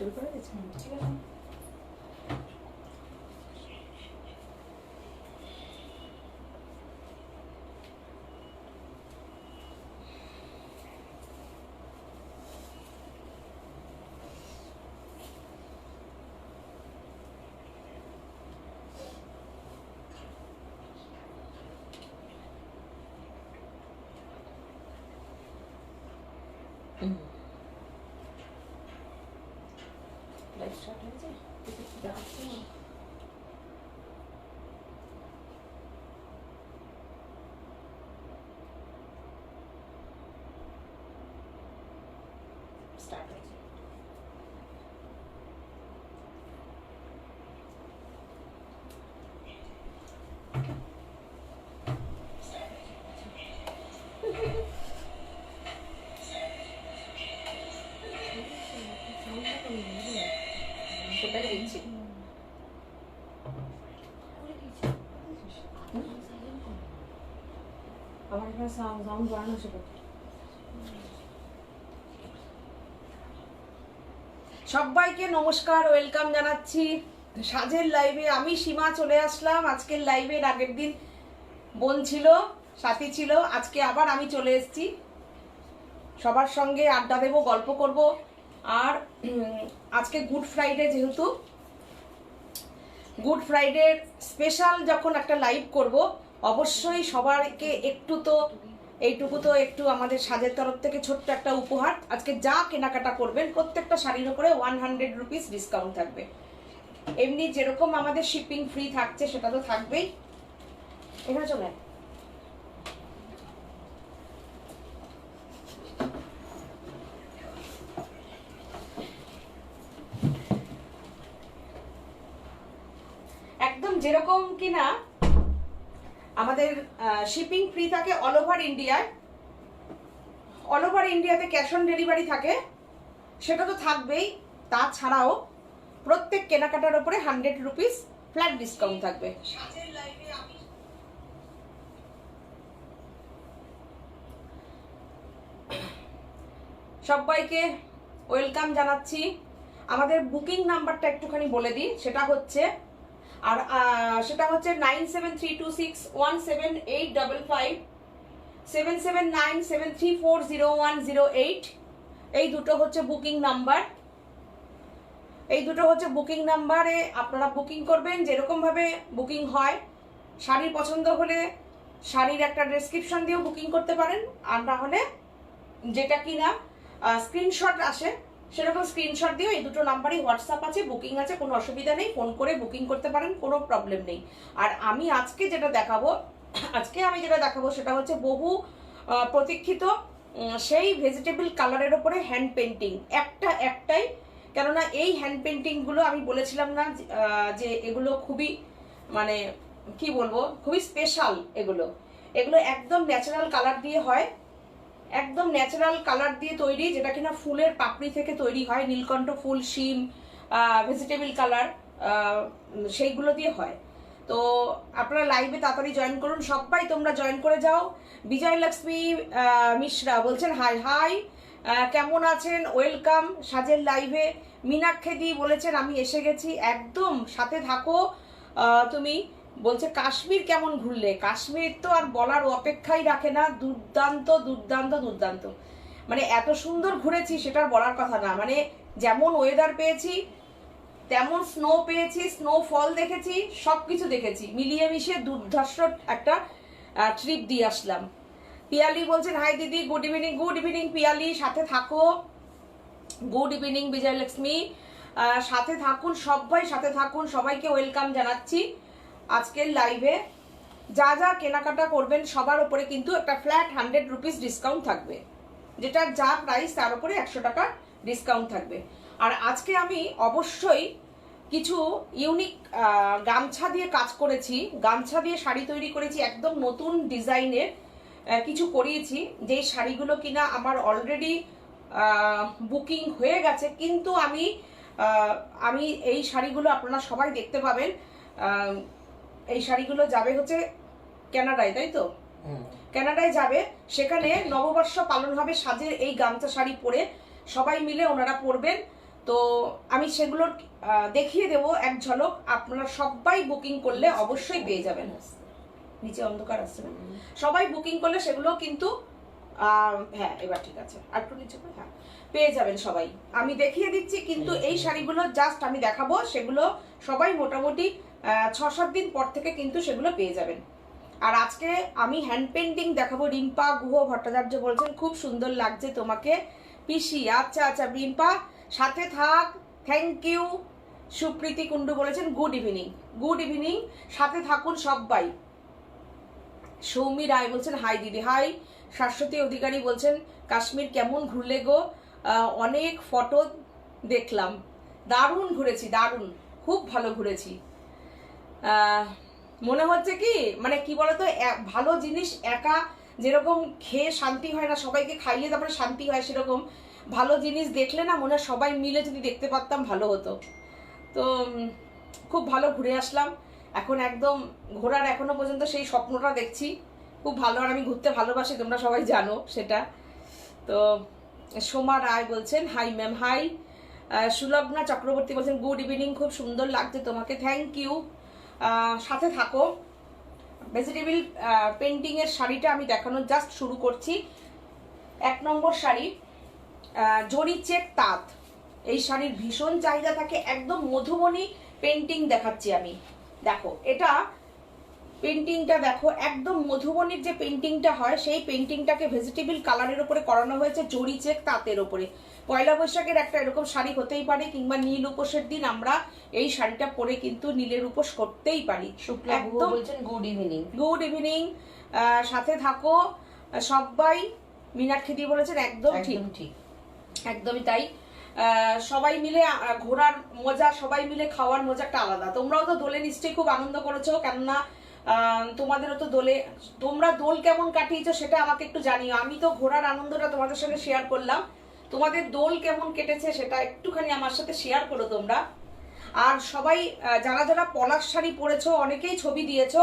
শুরু করে দিচ্ছি, ঠিক আছে। লাইভ স্টার্ট হয়েছে, দেখাচ্ছি না। স্টার্ট হয়েছে। সেটাই দিচ্ছি। আমার এখানে সাউন্ড বাড়ানো ছিল। সবাইকে নমস্কার, ওয়েলকাম জানাচ্ছি সাজের লাইভে। আমি সীমা চলে আসলাম। আজকের লাইভের আগের দিন বোন ছিল, সাথী ছিল, আজকে আবার আমি চলে এসেছি। সবার সঙ্গে আড্ডা দেবো, গল্প করব। আর আজকে গুড ফ্রাইডে, যেহেতু গুড ফ্রাইডে স্পেশাল যখন একটা লাইভ করব, অবশ্যই সবাইকে একটু তো এইটুকু তো একটু আমাদের সাজের তরফ থেকে ছোট্ট একটা উপহার। আজকে যা কেনাকাটা করবেন প্রত্যেকটা শাড়ির উপরে 100 রুপিস ডিসকাউন্ট থাকবে। এমনি যেরকম আমাদের শিপিং ফ্রি থাকছে সেটা তো থাকবেই। এখানে চলে একদম যেরকম কিনা আমাদের শিপিং ফ্রি থাকে অল ওভার ইন্ডিয়ায়, অল ওভার ইন্ডিয়াতে ক্যাশ অন ডেলিভারি থাকে, সেটা তো থাকবেই। তাছাড়াও প্রত্যেক কেনাকাটার উপরে 100 রুপিস ফ্ল্যাট ডিসকাউন্ট থাকবে। সবাইকে ওয়েলকাম জানাচ্ছি। আমাদের বুকিং নাম্বারটা একটুখানি বলে দিই, সেটা হচ্ছে 9732617855 7797340108। এই দুটো হচ্ছে বুকিং নাম্বার। এই দুটো হচ্ছে বুকিং নাম্বারে আপনারা বুকিং করবেন। যেরকম ভাবে বুকিং হয়, শাড়ির পছন্দ হলে শাড়ির একটা ডেসক্রিপশন দিয়েও বুকিং করতে পারেন, আর না হলে যেটা কিনা স্ক্রিনশট আসে সেরকম স্ক্রিনশট দিয়েও এই দুটো নাম্বারই হোয়াটসঅ্যাপ আছে, বুকিং আছে, কোনো অসুবিধা নেই। ফোন করে বুকিং করতে পারেন, কোনো প্রবলেম নেই। আর আমি আজকে যেটা দেখাবো সেটা হচ্ছে বহু প্রতীক্ষিত সেই ভেজিটেবল কালারের ওপরে হ্যান্ড পেন্টিং। একটাই, কেননা এই হ্যান্ড পেন্টিংগুলো আমি বলেছিলাম না যে এগুলো খুবই মানে কি বলবো, খুবই স্পেশাল। এগুলো একদম ন্যাচারাল কালার দিয়ে হয়, একদম ন্যাচারাল কালার দিয়ে তৈরি, যেটা কিনা ফুলের পাপড়ি থেকে তৈরি হয়। নীলকণ্ঠ ফুল, শিম, ভেজিটেবল কালার, সেইগুলো দিয়ে হয়। তো আপনারা লাইভে তাড়াতাড়ি জয়েন করুন, সবাই তোমরা জয়েন করে যাও। বিজয় লক্ষ্মী মিশ্রা বলছেন হাই হাই, কেমন আছেন, ওয়েলকাম সাজের লাইভে। মীনাক্ষী বলেছেন আমি এসে গেছি, একদম সাথে থাকো তুমি। বলছে কাশ্মীর কেমন ঘুরলে? কাশ্মীর তো আর বলার অপেক্ষাই রাখে না, দুর্দান্ত দুর্দান্ত দুর্দান্ত। মানে এত সুন্দর ঘুরেছি সেটার বলার কথা না। মানে যেমন ওয়েদার পেয়েছি, তেমন স্নো পেয়েছি, স্নোফল দেখেছি, সবকিছু দেখেছি, মিলিয়ে মিশিয়ে দুর্ধর্ষ একটা ট্রিপ দিয়ে আসলাম। পিয়ালি বলছেন হাই দিদি, good evening. Good evening Piyali, সাথে থাকো। গুড ইভিনিং বিজয়লক্ষ্মী, সাথে থাকুন, সবাই সাথে থাকুন। সবাইকে ওয়েলকাম জানাচ্ছি আজকের লাইভে। যা যা কেনাকাটা করবেন সবার উপরে কিন্তু একটা ফ্ল্যাট 100 রুপিস ডিসকাউন্ট থাকবে, যেটার যা প্রাইস তার উপরে 100 টাকা ডিসকাউন্ট থাকবে। আর আজকে আমি অবশ্যই কিছু ইউনিক গামছা দিয়ে কাজ করেছি, গামছা দিয়ে শাড়ি তৈরি করেছি, একদম নতুন ডিজাইনের কিছু করিয়েছি, যেই শাড়িগুলো কিনা আমার অলরেডি বুকিং হয়ে গেছে। কিন্তু আমি এই শাড়িগুলো আপনারা সবাই দেখতে পাবেন। এই শাড়িগুলো যাবে হচ্ছে কানাডায়, তাই তো? কানাডায় যাবে, সেখানে নববর্ষ পালন হবে সাজের এই গামছা শাড়ি পরে, সবাই মিলে ওনারা পরবেন। তো আমি সেগুলো দেখিয়ে দেবো এক ঝলক। আপনারা সবাই বুকিং করলে অবশ্যই পেয়ে যাবেন। নিচে অন্ধকার আসছে না, সবাই বুকিং করলে সেগুলো কিন্তু হ্যাঁ এবার ঠিক আছে, আর একটু নিচে হ্যাঁ পেয়ে যাবেন সবাই। আমি দেখিয়ে দিচ্ছি, কিন্তু এই শাড়িগুলো জাস্ট আমি দেখাবো, সেগুলো সবাই মোটামুটি 6-7 দিন পর থেকে কিন্তু সেগুলো পেয়ে যাবেন। আর আজকে আমি হ্যান্ড পেন্টিং দেখাবো। রিম্পা গুহ ভট্টাচার্য বলছেন খুব সুন্দর লাগছে তোমাকে পিসি। আচ্ছা আচ্ছা রিম্পা সাথে থাক, থ্যাংক ইউ। সুপ্রীতি কুন্ডু বলেছেন গুড ইভিনিং, গুড ইভিনিং, সাথে থাকুন সবাই। সৌমি রায় বলছেন হাই দিদি, হাই। শাশ্বতী অধিকারী বলছেন কাশ্মীর কেমন ঘুরলে গো, অনেক ফটো দেখলাম, দারুণ ঘুরেছি, দারুণ, খুব ভালো ঘুরেছি। মনে হচ্ছে কি মানে কি বলতো, ভালো জিনিস একা যেরকম খেয়ে শান্তি হয় না, সবাইকে খাইয়ে তারপরে শান্তি হয়, সেরকম ভালো জিনিস দেখলে না মনে হয় সবাই মিলে যদি দেখতে পারতাম ভালো হতো। তো খুব ভালো ঘুরে আসলাম। এখন একদম ঘোরার এখনো পর্যন্ত সেই স্বপ্নটা দেখছি, খুব ভালো। আর আমি ঘুরতে ভালোবাসি, তোমরা সবাই জানো সেটা। তো সোমা রায় বলছেন hi ma'am, hi. Sulagna Chakraborty বলছেন গুড ইভিনিং, খুব সুন্দর লাগছে তোমাকে, থ্যাংক ইউ। সাথে থাকো। ভেজিটেবল পেন্টিং এর শাড়িটা আমি দেখানোর জাস্ট শুরু করছি। 1 নম্বর শাড়ি জরি চেক তাঁত। এই শাড়ির ভীষণ চাহিদা থাকে, একদম মধুবনী পেন্টিং দেখাচ্ছি আমি। দেখো এটা পেন্টিংটা দেখো, একদম মধুবনীর যে পেন্টিংটা হয় সেই পেন্টিংটাকে ভেজিটেবল কালারের উপরে করানো হয়েছে জরি চেক তাঁতের উপরে। পয়লা বৈশাখের একটা এরকম শাড়ি হতেই পারে, কিংবা নীল উপোসের দিন আমরা এই শাড়িটা পরে কিন্তু নীলের উপোস করতেই পারি। একদম বলছেন গুড ইভিনিং, গুড ইভিনিং, সাথে থাকো সবাই। মীনাক্ষী বলেছেন একদম ঠিক, একদমই তাই। সবাই মিলে ঘোরার মজা, সবাই মিলে খাওয়ার মজাটা আলাদা। তোমরাও তো দোলে নিশ্চয়ই খুব আনন্দ করেছো, কেননা তোমাদেরও তো দোলে, তোমরা দোল কেমন কাটিয়েছো সেটা আমাকে একটু জানিও। আমি তো ঘোরার আনন্দটা তোমাদের সঙ্গে শেয়ার করলাম, তোমাদের দোল কেমন কেটেছে সেটা একটুখানি আমার সাথে শেয়ার করো তোমরা। আর সবাই যারা যারা পলাশ শাড়ি পরেছো অনেকেই ছবি দিয়েছো,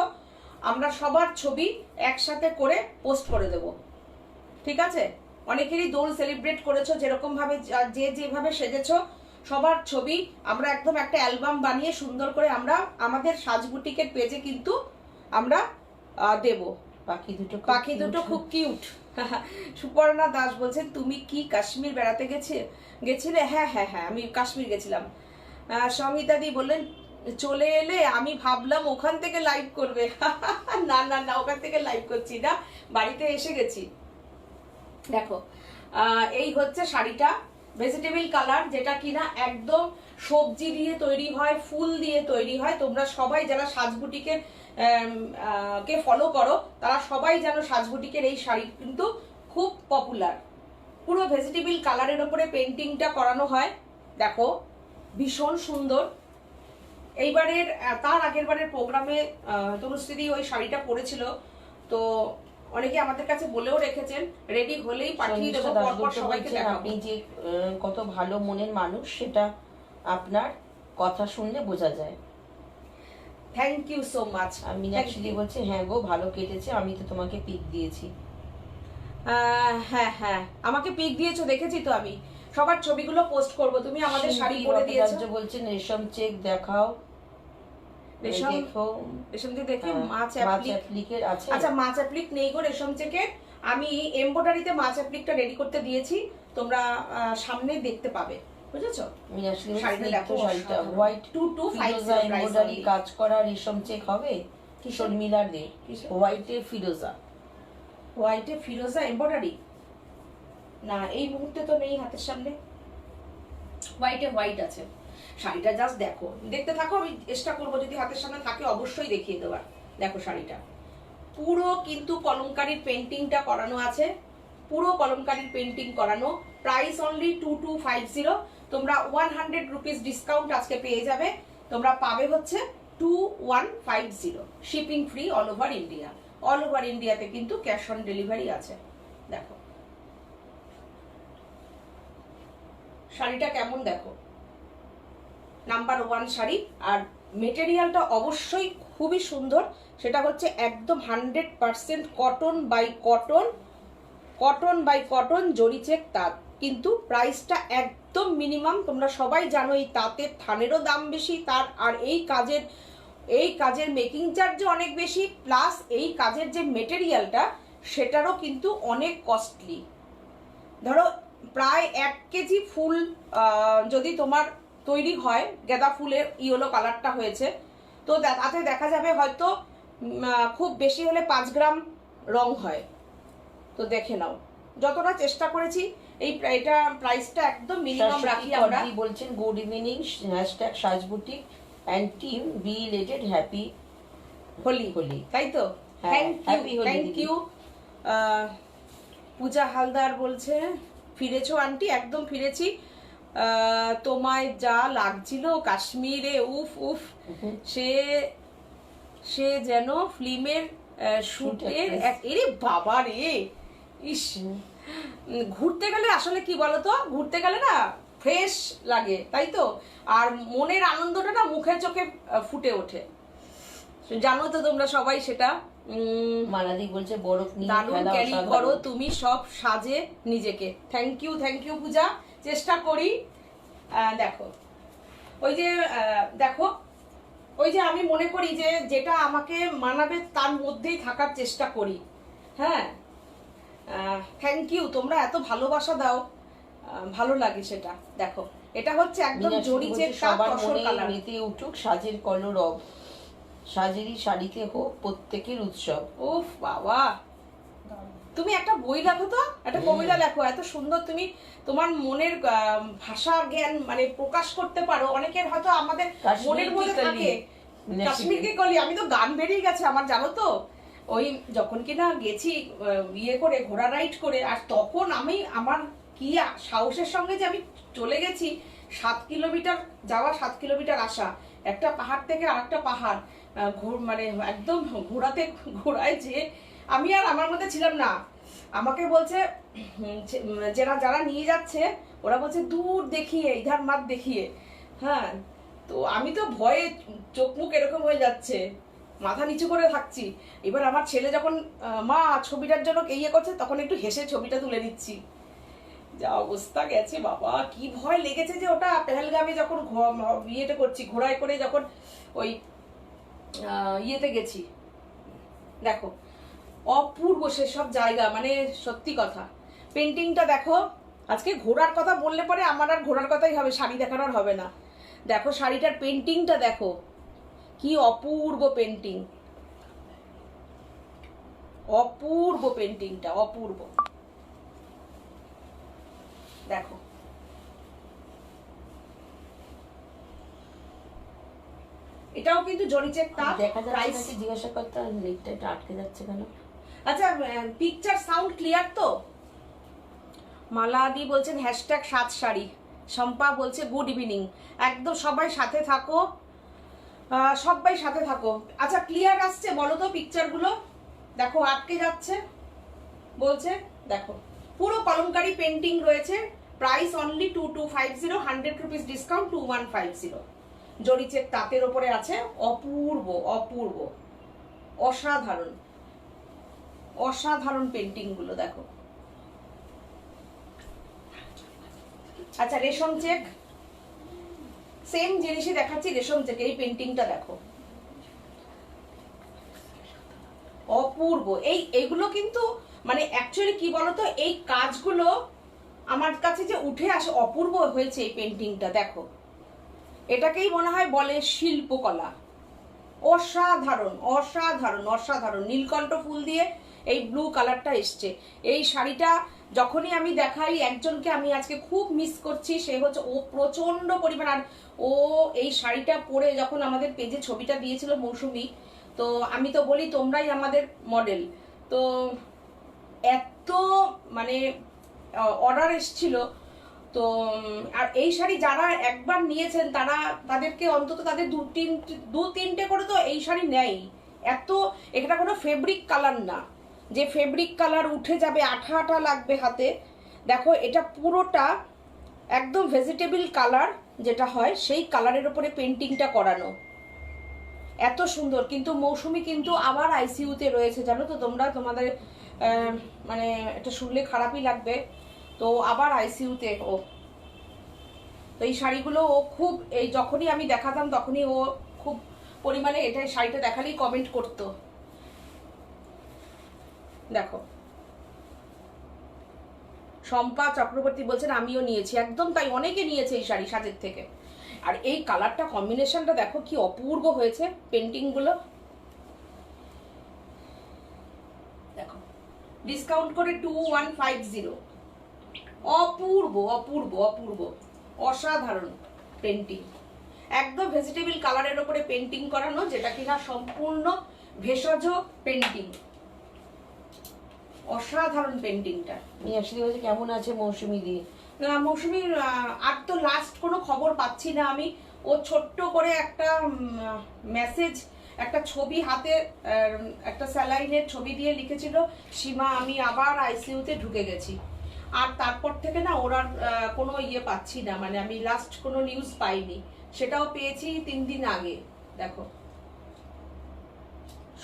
আমরা সবার ছবি একসাথে করে পোস্ট করে দেব, ঠিক আছে? অনেকেরই দোল সেলিব্রেট করেছো, যেরকম ভাবে যে যেভাবে সেজেছো সবার ছবি আমরা একদম একটা অ্যালবাম বানিয়ে সুন্দর করে আমরা আমাদের সাজবুটিকের পেজে কিন্তু আমরা দেব। পাখি দুটো খুব কিউট। সুপর্ণা দাস বলছেন তুমি কি কাশ্মীর বেড়াতে গেছিলে? হ্যাঁ হ্যাঁ হ্যাঁ আমি কাশ্মীর গেছিলাম। সমিতাদি বললেন চলে এলে, আমি ভাবলাম ওখান থেকে লাইভ করবে। না না না, ওখান থেকে লাইভ করছি না, বাড়িতে এসে গেছি। দেখো এই হচ্ছে শাড়িটা, ভেজিটেবল কালার, যেটা কিনা একদম সবজি দিয়ে তৈরি হয়, ফুল দিয়ে তৈরি হয়। তোমরা সবাই যারা সাজবুটিকের কে ফলো করো তারা সবাই জানো সাজবুটিকের এই শাড়ি কিন্তু খুব পপুলার। পুরো ভেজিটেবল কালারের উপরে পেন্টিংটা করানো হয়, দেখো ভীষণ সুন্দর। এইবারের তার আগের বারের প্রোগ্রামে তনুশ্রী ওই শাড়িটা পরেছিল, তো অনেকে আমাদের কাছে বলেও রেখেছেন, রেডি হলেই পাঠিয়ে দেবো পরপর সবাইকে দেখাবো। আপনি যে কত ভালো মনের মানুষ সেটা আপনার কথা শুনলে বোঝা যায়। Thank you so much. Meenakshi বলছে হ্যাঁ গো ভালো কেটেছে, আমি তো তোমাকে পিক দিয়েছি। হ্যাঁ হ্যাঁ আমাকে পিক দিয়েছো, দেখেছি তো, আমি সবার ছবিগুলো পোস্ট করব। তুমি আমাদের শাড়ি পরে দিয়েছো। বলছেন রেশম চেক দেখাও, রেশম চেক দেখি মাছ অ্যাপ্লিকের আছে। আচ্ছা মাছ অ্যাপ্লিক নেই গো রেশম চেকে, আমি এমব্রয়ডারিতে মাছ অ্যাপ্লিকটা রেডি করতে দিয়েছি, তোমরা সামনে দেখতে পাবে, বুঝেছো? শাড়িটা দেখো, শাড়িটা হোয়াইট 225 এমব্রয়ডারি কাজ করা রেশম চেক হবে, কিশোর মিলার দে হোয়াইটে ফিরোজা এমব্রয়ডারি না এই মুহূর্তে তো নেই হাতের সামনে, হোয়াইট আছে। শাড়িটা জাস্ট দেখো, দেখতে থাকো, আমি চেষ্টা করবো যদি হাতের সামনে থাকে অবশ্যই দেখিয়ে দেওয়ার। দেখো শাড়িটা পুরো কিন্তু কলমকারীর পেন্টিংটা করানো আছে, পুরো কলমকারীর পেন্টিং করানো। Price only 2250। তোমরা 100 রুপিস ডিসকাউন্ট আজকে পেয়ে যাবে। তোমরা পাবে হচ্ছে 2150, shipping free all over India. All over ইন্ডিয়াতে কিন্তু ক্যাশ অন ডেলিভারি আছে। দেখো শাড়িটা কেমন, দেখো নাম্বার 1 শাড়ি। আর মেটেরিয়ালটা অবশ্যই খুবই সুন্দর, সেটা হচ্ছে একদম 100% কটন বাই কটন জরি চেক তাঁত। কিন্তু প্রাইসটা একদম মিনিমাম। তোমরা সবাই জানো এই তাঁতের থানেরও দাম বেশি, তার আর এই কাজের মেকিং চার্জও অনেক বেশি, প্লাস এই কাজের যে মেটেরিয়ালটা সেটারও কিন্তু অনেক কস্টলি। ধরো প্রায় 1 কেজি ফুল যদি তোমার তৈরি হয়, গাঁদা ফুলের ইয়েলো কালারটা হয়েছে, তো তাতে দেখা যাবে হয়তো খুব বেশি হলে 5 গ্রাম রং হয়। তো দেখে নাও, যতটা চেষ্টা করেছি এটা প্রাইসটা একদম মিনিমাম রাখি আমরা। বলছেন গুড ইভিনিং, #সাজবুটিক and team be related happy Holi. তাই তো, থ্যাংক ইউ। পূজা হালদার বলছে ফিরেছো আন্টি? একদম ফিরেছি। তোমায় যা লাগছিল কাশ্মীরে, উফ উফ, সে যেন ফিল্মের শুটের এরে বাবা রে। ইস, ঘুরতে গেলে আসলে কি বলতো, ঘুরতে গেলে না ফ্রেশ লাগে, তাই তো, আর মনের আনন্দটা না মুখে চোখে ফুটে ওঠে, জানো তো তোমরা সবাই সেটা। মালাদি বলছে বরফ নিয়ে দারুণ ক্যারি করো তুমি সব সাজে নিজেকে। থ্যাংক ইউ পূজা, চেষ্টা করি। দেখো ওই যে আমি মনে করি যে যেটা আমাকে মানাবে তার মধ্যেই থাকার চেষ্টা করি। হ্যাঁ, থ্যাংক ইউ, তোমরা এত ভালোবাসা দাও, ভালো লাগে সেটা। দেখো এটা হচ্ছে একদম জরি চেক কালার। মেতে উঠুক সাজের কলরব, সাজেরই শাড়িতে হোক প্রত্যেকের উৎসব। উফ বাবা, তুমি একটা বই লেখো তো, একটা কবিতা লেখো, এত সুন্দর তুমি তোমার মনের ভাষা জ্ঞান মানে প্রকাশ করতে পারো। অনেকের হয়তো আমাদের মনের মধ্যে থাকে কাশ্মীরকে কলি, আমি তো গান বেরিয়ে গেছে আমার, জানো তো। ওই যখন কিনা গেছি ইয়ে করে ঘোড়া রাইড করে, আর তখন আমি আমার কি সাহসের সঙ্গে যে আমি চলে গেছি 7 কিলোমিটার যাওয়া 7 কিলোমিটার আসা, একটা পাহাড় থেকে আরেকটা পাহাড়, মানে একদম ঘোড়ায় যে আমি আর আমার মধ্যে ছিলাম না। আমাকে বলছে যারা নিয়ে যাচ্ছে, ওরা বলছে দূর দেখিয়ে, ইধার মাত দেখিয়ে। হ্যাঁ, তো আমি তো ভয়ে চোখ মুখ এরকম হয়ে যাচ্ছে, মাথা নিচু করে থাকছি। এবার আমার ছেলে যখন মা ছবিটার জন্য ইয়ে করছে, তখন একটু হেসে ছবিটা তুলে নিচ্ছি। যা অবস্থা গেছে বাবা, কি ভয় লেগেছে যে ওটা পেহেলগামে যখন ইয়েটা করছি, ঘোড়ায় করে যখন ওই ইয়েতে গেছি। দেখো অপূর্ব সেসব জায়গা, মানে সত্যি কথা। পেন্টিংটা দেখো, আজকে ঘোড়ার কথা বললে পরে আমার আর ঘোড়ার কথাই হবে, শাড়ি দেখানোর হবে না। দেখো শাড়িটার পেন্টিংটা দেখো, কি অপূর্ব পেন্টিং, অপূর্ব পেন্টিংটা, অপূর্ব। দেখো এটাও কিন্তু জরি চেক তাঁত। দেখা যাচ্ছে নাকি জিজ্ঞাসা করতে, লিংকটা আটকে যাচ্ছে কেন? আচ্ছা, পিকচার সাউন্ড ক্লিয়ার তো? মালাদি বলছেন #সাত শাড়ি। শম্পা বলছে গুড ইভিনিং। একদম সবাই সাথে থাকো, সবাই সাথে থাকো। আচ্ছা ক্লিয়ার আসছে বলো তো পিকচারগুলো? দেখো আটকে যাচ্ছে বলছে। দেখো পুরো কলমকারি পেন্টিং রয়েছে, প্রাইস অনলি 2250, 100 রুপিস ডিসকাউন্ট 2150। জরি চেক তাঁতের ওপরে আছে, অপূর্ব অপূর্ব, অসাধারণ অসাধারণ পেন্টিং গুলো দেখো। আচ্ছা রেশম চেক, সেম জিনিসই দেখাচ্ছি, রেশম চেক। এই পেন্টিংটা দেখো, অপূর্ব। এইগুলো কিন্তু মানে অ্যাকচুয়ালি কি বলতো, এই কাজগুলো আমার কাছে যে উঠে আসে, অপূর্ব হয়েছে এই পেন্টিংটা। দেখো এটাকেই মনে হয় বলে শিল্পকলা। অসাধারণ অসাধারণ অসাধারণ। নীলকণ্ঠ ফুল দিয়ে এই ব্লু কালারটা এসছে। এই শাড়িটা যখনই আমি দেখাই একজনকে, আমি আজকে খুব মিস করছি, সে হচ্ছে ও প্রচন্ড পরিমাণ। আর ও এই শাড়িটা পরে যখন আমাদের পেজে ছবিটা দিয়েছিল মৌসুমি, তো আমি তো বলি তোমরাই আমাদের মডেল। তো এত মানে অর্ডার এসছিল। তো আর এই শাড়ি যারা একবার নিয়েছেন তাদেরকে অন্তত তাদের দু তিনটে করে তো এই শাড়ি নেয়। এত এটা কোনো ফেব্রিক কালার না যে ফেব্রিক কালার উঠে যাবে, আঠা আঠা লাগবে হাতে। দেখো এটা পুরোটা একদম ভেজিটেবল কালার যেটা হয়, সেই কালারের উপরে পেন্টিংটা করানো, এত সুন্দর। কিন্তু মৌসুমি কিন্তু আবার আইসিইউতে রয়েছে, জানো তো তোমরা। তোমাদের মানে এটা শুনলে খারাপই লাগবে। তো আবার আইসিইউতে ও। তো এই শাড়িগুলো ও খুব, এই যখনই আমি দেখাতাম তখনই ও খুব পরিমাণে এটা শাড়িটা দেখালেই কমেন্ট করতো। দেখো, শম্পা চক্রবর্তী বলছেন আমিও নিয়েছি, একদম তাই, অনেকে নিয়েছে এই শাড়ি সাজের থেকে। আর এই কালারটা কম্বিনেশনটা দেখো কি অপূর্ব হয়েছে, পেন্টিং গুলো দেখো, ডিসকাউন্ট করে 2150। অপূর্ব অপূর্ব অপূর্ব, অসাধারণ পেন্টিং, একদম ভেজিটেবল কালারের উপরে পেন্টিং করানো, যেটা কিনা সম্পূর্ণ ভেষজ পেন্টিং, অসাধারণ পেন্টিংটা। মিয়াশ্রী বলছে কেমন আছে মৌসুমি দি? মৌসুমীর আর তো লাস্ট কোনো খবর পাচ্ছি না আমি। ও ছোট্ট করে একটা মেসেজ, একটা ছবি হাতে, একটা স্যালাইনের ছবি দিয়ে লিখেছিল, সীমা আমি আবার আইসিইউতে ঢুকে গেছি। আর তারপর থেকে না ওর আর কোনো ইয়ে পাচ্ছি না, মানে আমি লাস্ট কোনো নিউজ পাইনি, সেটাও পেয়েছি 3 দিন আগে। দেখো,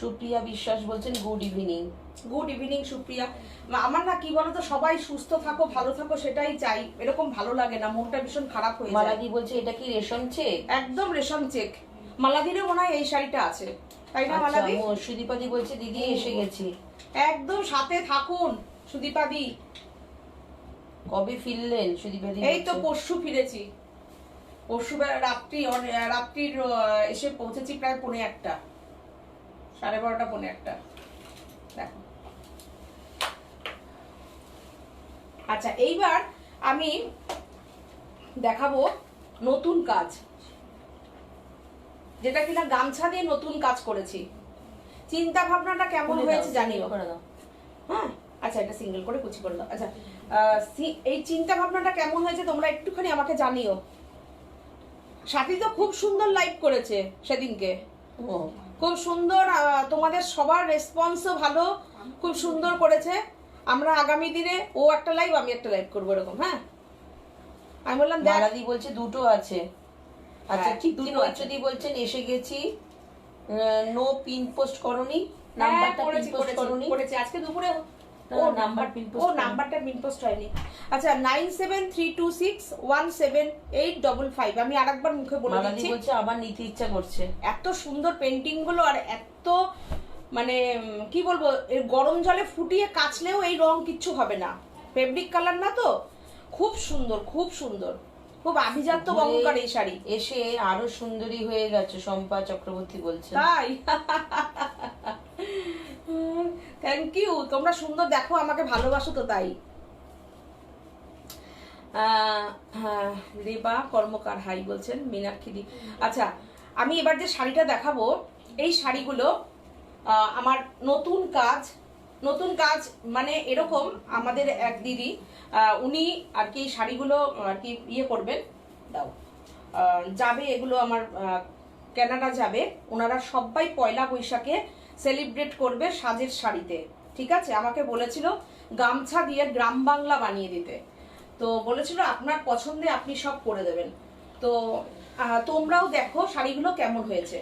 সুপ্রিয়া বিশ্বাস বলছেন good evening. Good evening Supriya. আমার না কি বলতো, সবাই সুস্থ থাকো, ভালো থাকো, সেটাই চাই, এরকম ভালো লাগে না, মনটা ভীষণ খারাপ হয়ে যায়। মালাদি বলছে এটা কি রেশম চেক? একদম রেশম চেক। মালাদিরও মনে হয় এই শাড়িটা আছে, তাই না মালাদি? সুদীপাদি বলছে দিদি এসে গেছি। একদম সাথে থাকুন সুদীপাদি। কবে ফিরলেন সুদীপাদি? এই তো পরশু ফিরেছি, পরশু রাত্রির এসে পৌঁছেছি প্রায় 1:45, 12:30 1:45। দেখো, আচ্ছা এইবার আমি দেখাবো নতুন কাজ, যেটা কিনা গামছা দিয়ে নতুন কাজ করেছি। চিন্তা ভাবনাটা কেমন হয়েছে জানিও। হ্যাঁ, আচ্ছা এটা সিঙ্গেল করে কুচি করে দাও। আচ্ছা, এই চিন্তা ভাবনাটা কেমন হয়েছে তোমরা একটুখানি আমাকে জানিও। সাথী তো খুব সুন্দর লাইভ করেছে সেদিনকে, খুব সুন্দর, তোমাদের সবার রেসপন্সও ভালো, খুব সুন্দর করেছে। আমরা আগামী দিনে ও একটা লাইভ আমি একটা লাইভ করবো এরকম। হ্যাঁ, আমি বললাম মালাদি বলছে দুটো আছে। আচ্ছা ঠিক, দুটো যদি বলছেন এসে গেছি, নো পিন পোস্ট করনি, নাম্বারটা পিন পোস্ট করনি। করেছি আজকে দুপুরে। ও নাম্বার পিন পোস্ট, ও নাম্বারটা পিন পোস্ট হয়নি। আচ্ছা 9732617855। আমি আরেকবার মুখে বলে দিচ্ছি। মালাদি বলছে আবার নিতে ইচ্ছা করছে। এত সুন্দর পেন্টিং গুলো, আর এত মানে কি বলবো, এর গরম জলে ফুটিয়ে কাচলেও এই রং কিচ্ছু হবে না, ফেব্রিক কালার না তো, খুব সুন্দর খুব সুন্দর, খুব আভিজাত্য বহনকারী এই শাড়ি। এসে আরো সুন্দরী হয়ে গেছে শম্পা চক্রবর্তী বলছে। তাই? থ্যাংক ইউ, তোমরা সুন্দর দেখো, আমাকে ভালোবাসো তো তাই। রেবা কর্মকার হাই বলছেন, মীনাক্ষী। আচ্ছা, আমি এবার যে শাড়িটা দেখাবো, এই শাড়িগুলো আমার নতুন কাজ। নতুন কাজ মানে এরকম, আমাদের এক দিদি, উনি আর কি শাড়িগুলো আর কি ইয়ে করবেন, দাও যাবে, এগুলো আমার কানাডা যাবে, ওনারা সবাই পয়লা বৈশাখে সেলিব্রেট করবে সাজের শাড়িতে। ঠিক আছে, আমাকে বলেছিল গামছা দিয়ে গ্রাম বাংলা বানিয়ে দিতে, তো বলেছিল আপনার পছন্দে আপনি সব করে দেবেন। তো তোমরাও দেখো শাড়িগুলো কেমন হয়েছে।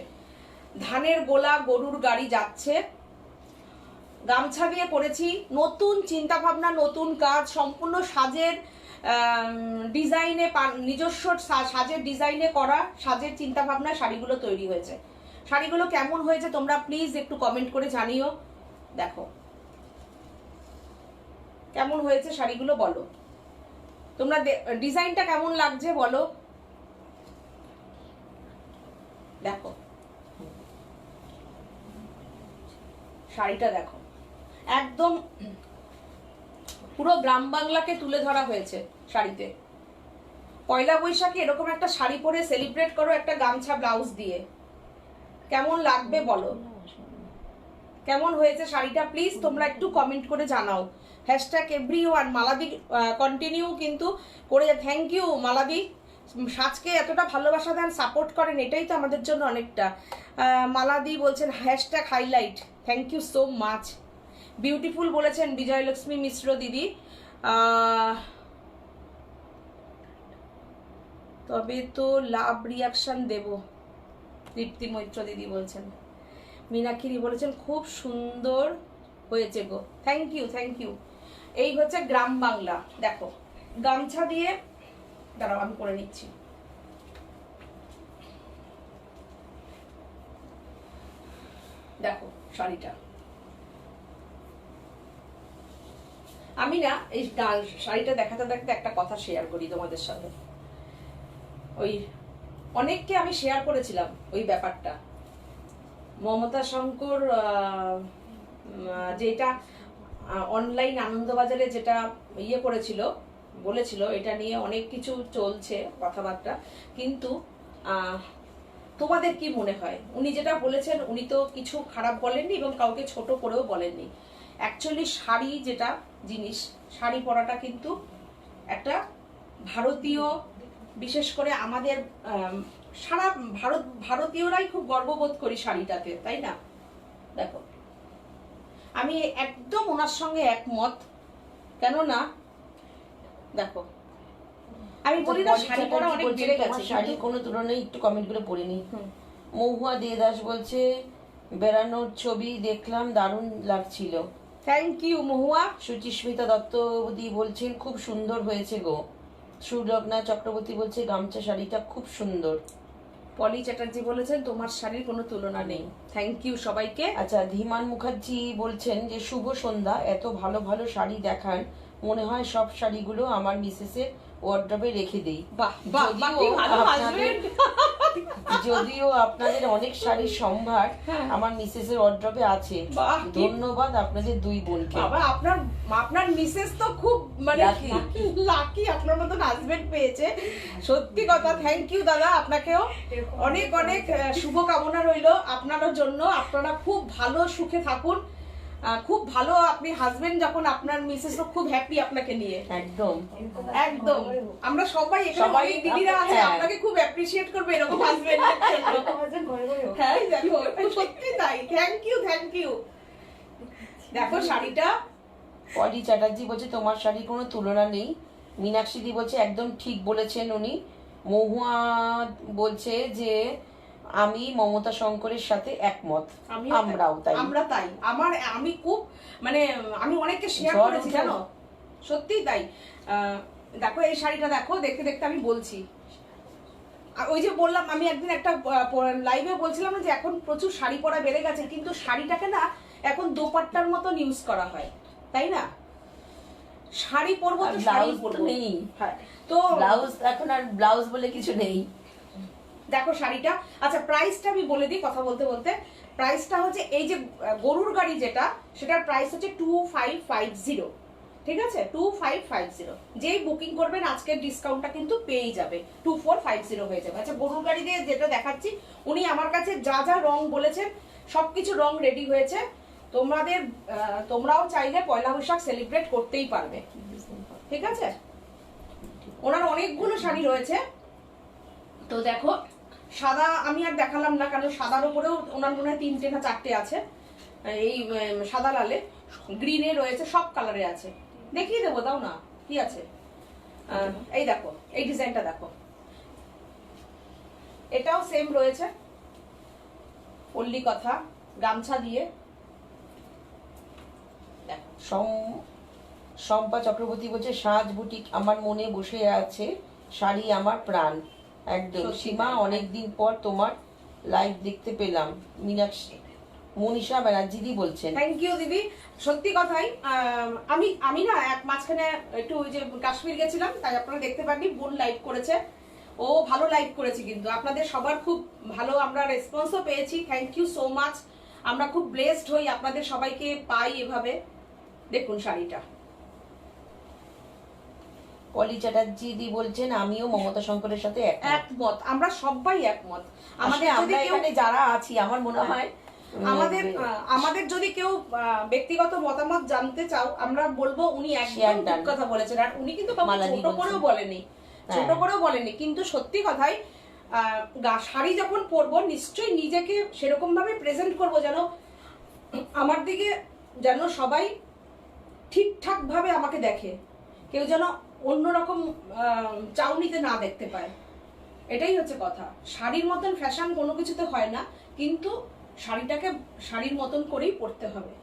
ধানের গোলা গরুর গাড়ি যাচ্ছে, গামছা দিয়ে করেছি, নতুন চিন্তা ভাবনা, নতুন কাজ, সম্পূর্ণ সাজের ডিজাইনে, নিজস্ব সাজের ডিজাইনে করা, সাজের চিন্তা ভাবনা শাড়িগুলো তৈরি হয়েছে। শাড়িগুলো কেমন হয়েছে তোমরা প্লিজ একটু কমেন্ট করে জানিও। দেখো কেমন হয়েছে শাড়িগুলো, বলো তোমরা, ডিজাইনটা কেমন লাগছে বলো। দেখো শাড়িটা দেখো, একদম পুরো গ্রাম বাংলাকে তুলে ধরা হয়েছে শাড়িতে। পয়লা বৈশাখে এরকম একটা শাড়ি পরে সেলিব্রেট করো একটা গামছা ব্লাউজ দিয়ে, কেমন লাগবে বলো। কেমন হয়েছে শাড়িটা প্লিজ তোমরা একটু কমেন্ট করে জানাও। #everyone মালাদি কন্টিনিউ কিন্তু করে, থ্যাংক ইউ মালাদি, সাজকে এতটা ভালোবাসা দেন, সাপোর্ট করেন, এটাই তো আমাদের জন্য অনেকটা। মালাদি বলছেন #highlight, thank you so much. Beautiful বলেছেন বিজয়লক্ষ্মী মিশ্র দিদি। তবে তো লাভ রিয়াকশন দেব, দীপ্তি মৈত্র দিদি বলছেন। মীনাক্ষী বলেছেন খুব সুন্দর হয়েছে গো, থ্যাংক ইউ থ্যাংক ইউ। এই হচ্ছে গ্রাম বাংলা, দেখো গামছা দিয়ে, দাঁড়াও আমি করে নিচ্ছি। দেখো শাড়িটা, আমি না এই শাড়িটা দেখাতে দেখাতে একটা কথা শেয়ার করি তোমাদের সাথে। ওই অনেককে আমি শেয়ার করেছিলাম ওই ব্যাপারটা, মমতা শঙ্কর যেটা অনলাইন আনন্দবাজারে যেটা ইয়ে করেছিল, বলেছিল, এটা নিয়ে অনেক কিছু চলছে কথাবার্তা, কিন্তু তোমাদের কি মনে হয়? উনি যেটা বলেছেন উনি তো কিছু খারাপ বলেননি এবং কাউকে ছোট করেও বলেননি। অ্যাকচুয়ালি শাড়ি যেটা জিনিস, শাড়ি পরাটা কিন্তু একটা ভারতীয়, বিশেষ করে আমাদের সারা ভারতীয়রাই খুব গর্ববোধ করি শাড়িটাতে, তাই না? দেখো আমি একদম ওনার সঙ্গে একমত, কেননা দেখো আমি বলি না শাড়ি পরা অনেক বেড়ে গেছে, শাড়ির কোনো তুলনায় একটু কমেন্ট গুলো পড়ে নি। মহুয়া দেদাস বলছে বেড়ানোর ছবি দেখলাম, দারুণ লাগছিল। থ্যাংক ইউ মহুয়া। সুচিস্মিতা দত্তদি বলছেন খুব সুন্দর হয়েছে গো। সুলগ্না চক্রবর্তী বলছে গামছা শাড়িটা খুব সুন্দর। পলি চ্যাটার্জি বলেছেন তোমার শাড়ির কোনো তুলনা নেই। থ্যাংক ইউ সবাইকে। আচ্ছা, ধীমান মুখার্জি বলছেন যে শুভ সন্ধ্যা, এত ভালো ভালো শাড়ি দেখান, মনে হয় সব শাড়িগুলো আমার মিসেসের ওয়ার্ড্রবে রেখে দেই। যদিও আপনাদের অনেক শাড়ির সম্ভার আমার মিসেসের ওয়ার্ড্রবে আছে। ধন্যবাদ আপনাদের দুই বোনকে। আপনার মিসেস তো খুব মানে লাকি, আপনার মতন হাজবেন্ড পেয়েছে, সত্যি কথা। থ্যাংক ইউ দাদা, আপনাকেও অনেক অনেক শুভ কামনা রইল আপনার জন্য। আপনারা খুব ভালো সুখে থাকুন, খুব ভালো। আপনি হাজবেন্ড যখন, আপনার মিসেস খুব হ্যাপি আপনাকে নিয়ে। একদম একদম, আমরা সবাই এখানে অনেক দিদিরা আছে আপনাকে খুব অ্যাপ্রিশিয়েট করবে এরকম হাজবেন্ডের জন্য। হ্যাঁ দেখো, সত্যি তাই। Thank you, thank you. দেখো শাড়িটা। পলি চ্যাটার্জি বলছে তোমার শাড়ির কোনো তুলনা নেই। মীনাক্ষী দি বলছে একদম ঠিক বলেছেন উনি। মহুয়া বলছে যে আমি মমতা শঙ্করের সাথে একমত। আমরাও তাই, আমরা তাই। আমি খুব মানে আমি অনেককে শেয়ার করেছি জানো, সত্যি তাই। দেখো এই শাড়িটা দেখো, দেখতে দেখতে আমি বলছি, ওই যে বললাম আমি একদিন একটা লাইভে বলছিলাম যে এখন প্রচুর শাড়ি পরা বেড়ে গেছে, কিন্তু শাড়িটাকে না এখন দোপাট্টার মতন ইউজ করা হয়, তাই না? শাড়ি পরবো তো শাড়ি পরবো, হ্যাঁ, তো ব্লাউজ এখন আর ব্লাউজ বলে কিছু নেই। দেখো শাড়িটা। আচ্ছা প্রাইসটা আমি বলে দিই কথা বলতে বলতে। প্রাইসটা হচ্ছে এই যে গরুর গাড়ি যেটা, সেটার প্রাইস হচ্ছে 2550, ঠিক আছে? 2550। যেই বুকিং করবেন আজকের ডিসকাউন্টটা কিন্তু পেয়ে যাবে, 2450 হয়ে যাবে। আচ্ছা গরুর গাড়ি দিয়ে যেটা দেখাচ্ছি, উনি আমার কাছে যা যা রং বলেছেন সবকিছু রং রেডি হয়েছে। তোমরাও চাইলে পয়লা বৈশাখ সেলিব্রেট করতেই পারবে, ঠিক আছে? ওনার অনেকগুলো শাড়ি রয়েছে। তো দেখো সাদা আমি আর দেখালাম না, কারণ সাদার উপরেও ওনার মনে হয় 3টে না 4টে আছে। এই সাদা লালে, গ্রিনে রয়েছে, সব কালারে আছে। দেখিয়ে দেবো, দাও না, কি আছে? এই দেখো, এই ডিজাইনটা দেখো, এটাও সেম রয়েছে, পল্লী কথা, গামছা দিয়ে। শম্পা চক্রবর্তী বলছে সাজ বুটিক আমার মনে বসে আছে, শাড়ি আমার প্রাণ। একদম সীমা, অনেকদিন পর তোমার লাইভ দেখতে পেলাম। মীনাক্ষী মনীষা ব্যানার্জি দি বলছেন থ্যাংক ইউ দিদি। সত্যি কথাই, আমি না এক মাঝখানে একটু ওই যে কাশ্মীর গেছিলাম, তাই আপনারা দেখতে পাননি। বোন লাইভ করেছে, ও ভালো লাইভ করেছে, কিন্তু আপনাদের সবার খুব ভালো আমরা রেসপন্সও পেয়েছি। Thank you so much. আমরা খুব ব্লেসড হই আপনাদের সবাইকে পাই এভাবে। দেখুন শাড়িটা। পলি চ্যাটার্জি দি বলছেন আমিও মমতা শঙ্করের সাথে একমত, আমরা সবাই একমত। আমাদের আমরা এখানে যারা আছি আমার মনে হয় আমাদের যদি কেউ ব্যক্তিগত মতামত জানতে চাও, আমরা বলবো উনি একদম ঠিক কথা বলেছেন। আর উনি কিন্তু ছোট করেও বলেনি, ছোট করেও বলেনি, কিন্তু সত্যি কথাই শাড়ি যখন পরবো নিশ্চয়ই নিজেকে সেরকম ভাবে প্রেজেন্ট করবো যেন আমার দিকে যেন সবাই ঠিকঠাক ভাবে আমাকে দেখে, কেউ যেন অন্যরকম চাউনিতে না দেখতে পায়। এটাই হচ্ছে কথা। শাড়ির মতন ফ্যাশন কোনো কিছুতে হয় না, কিন্তু শাড়িটাকে শাড়ির মতন করেই পরতে হবে।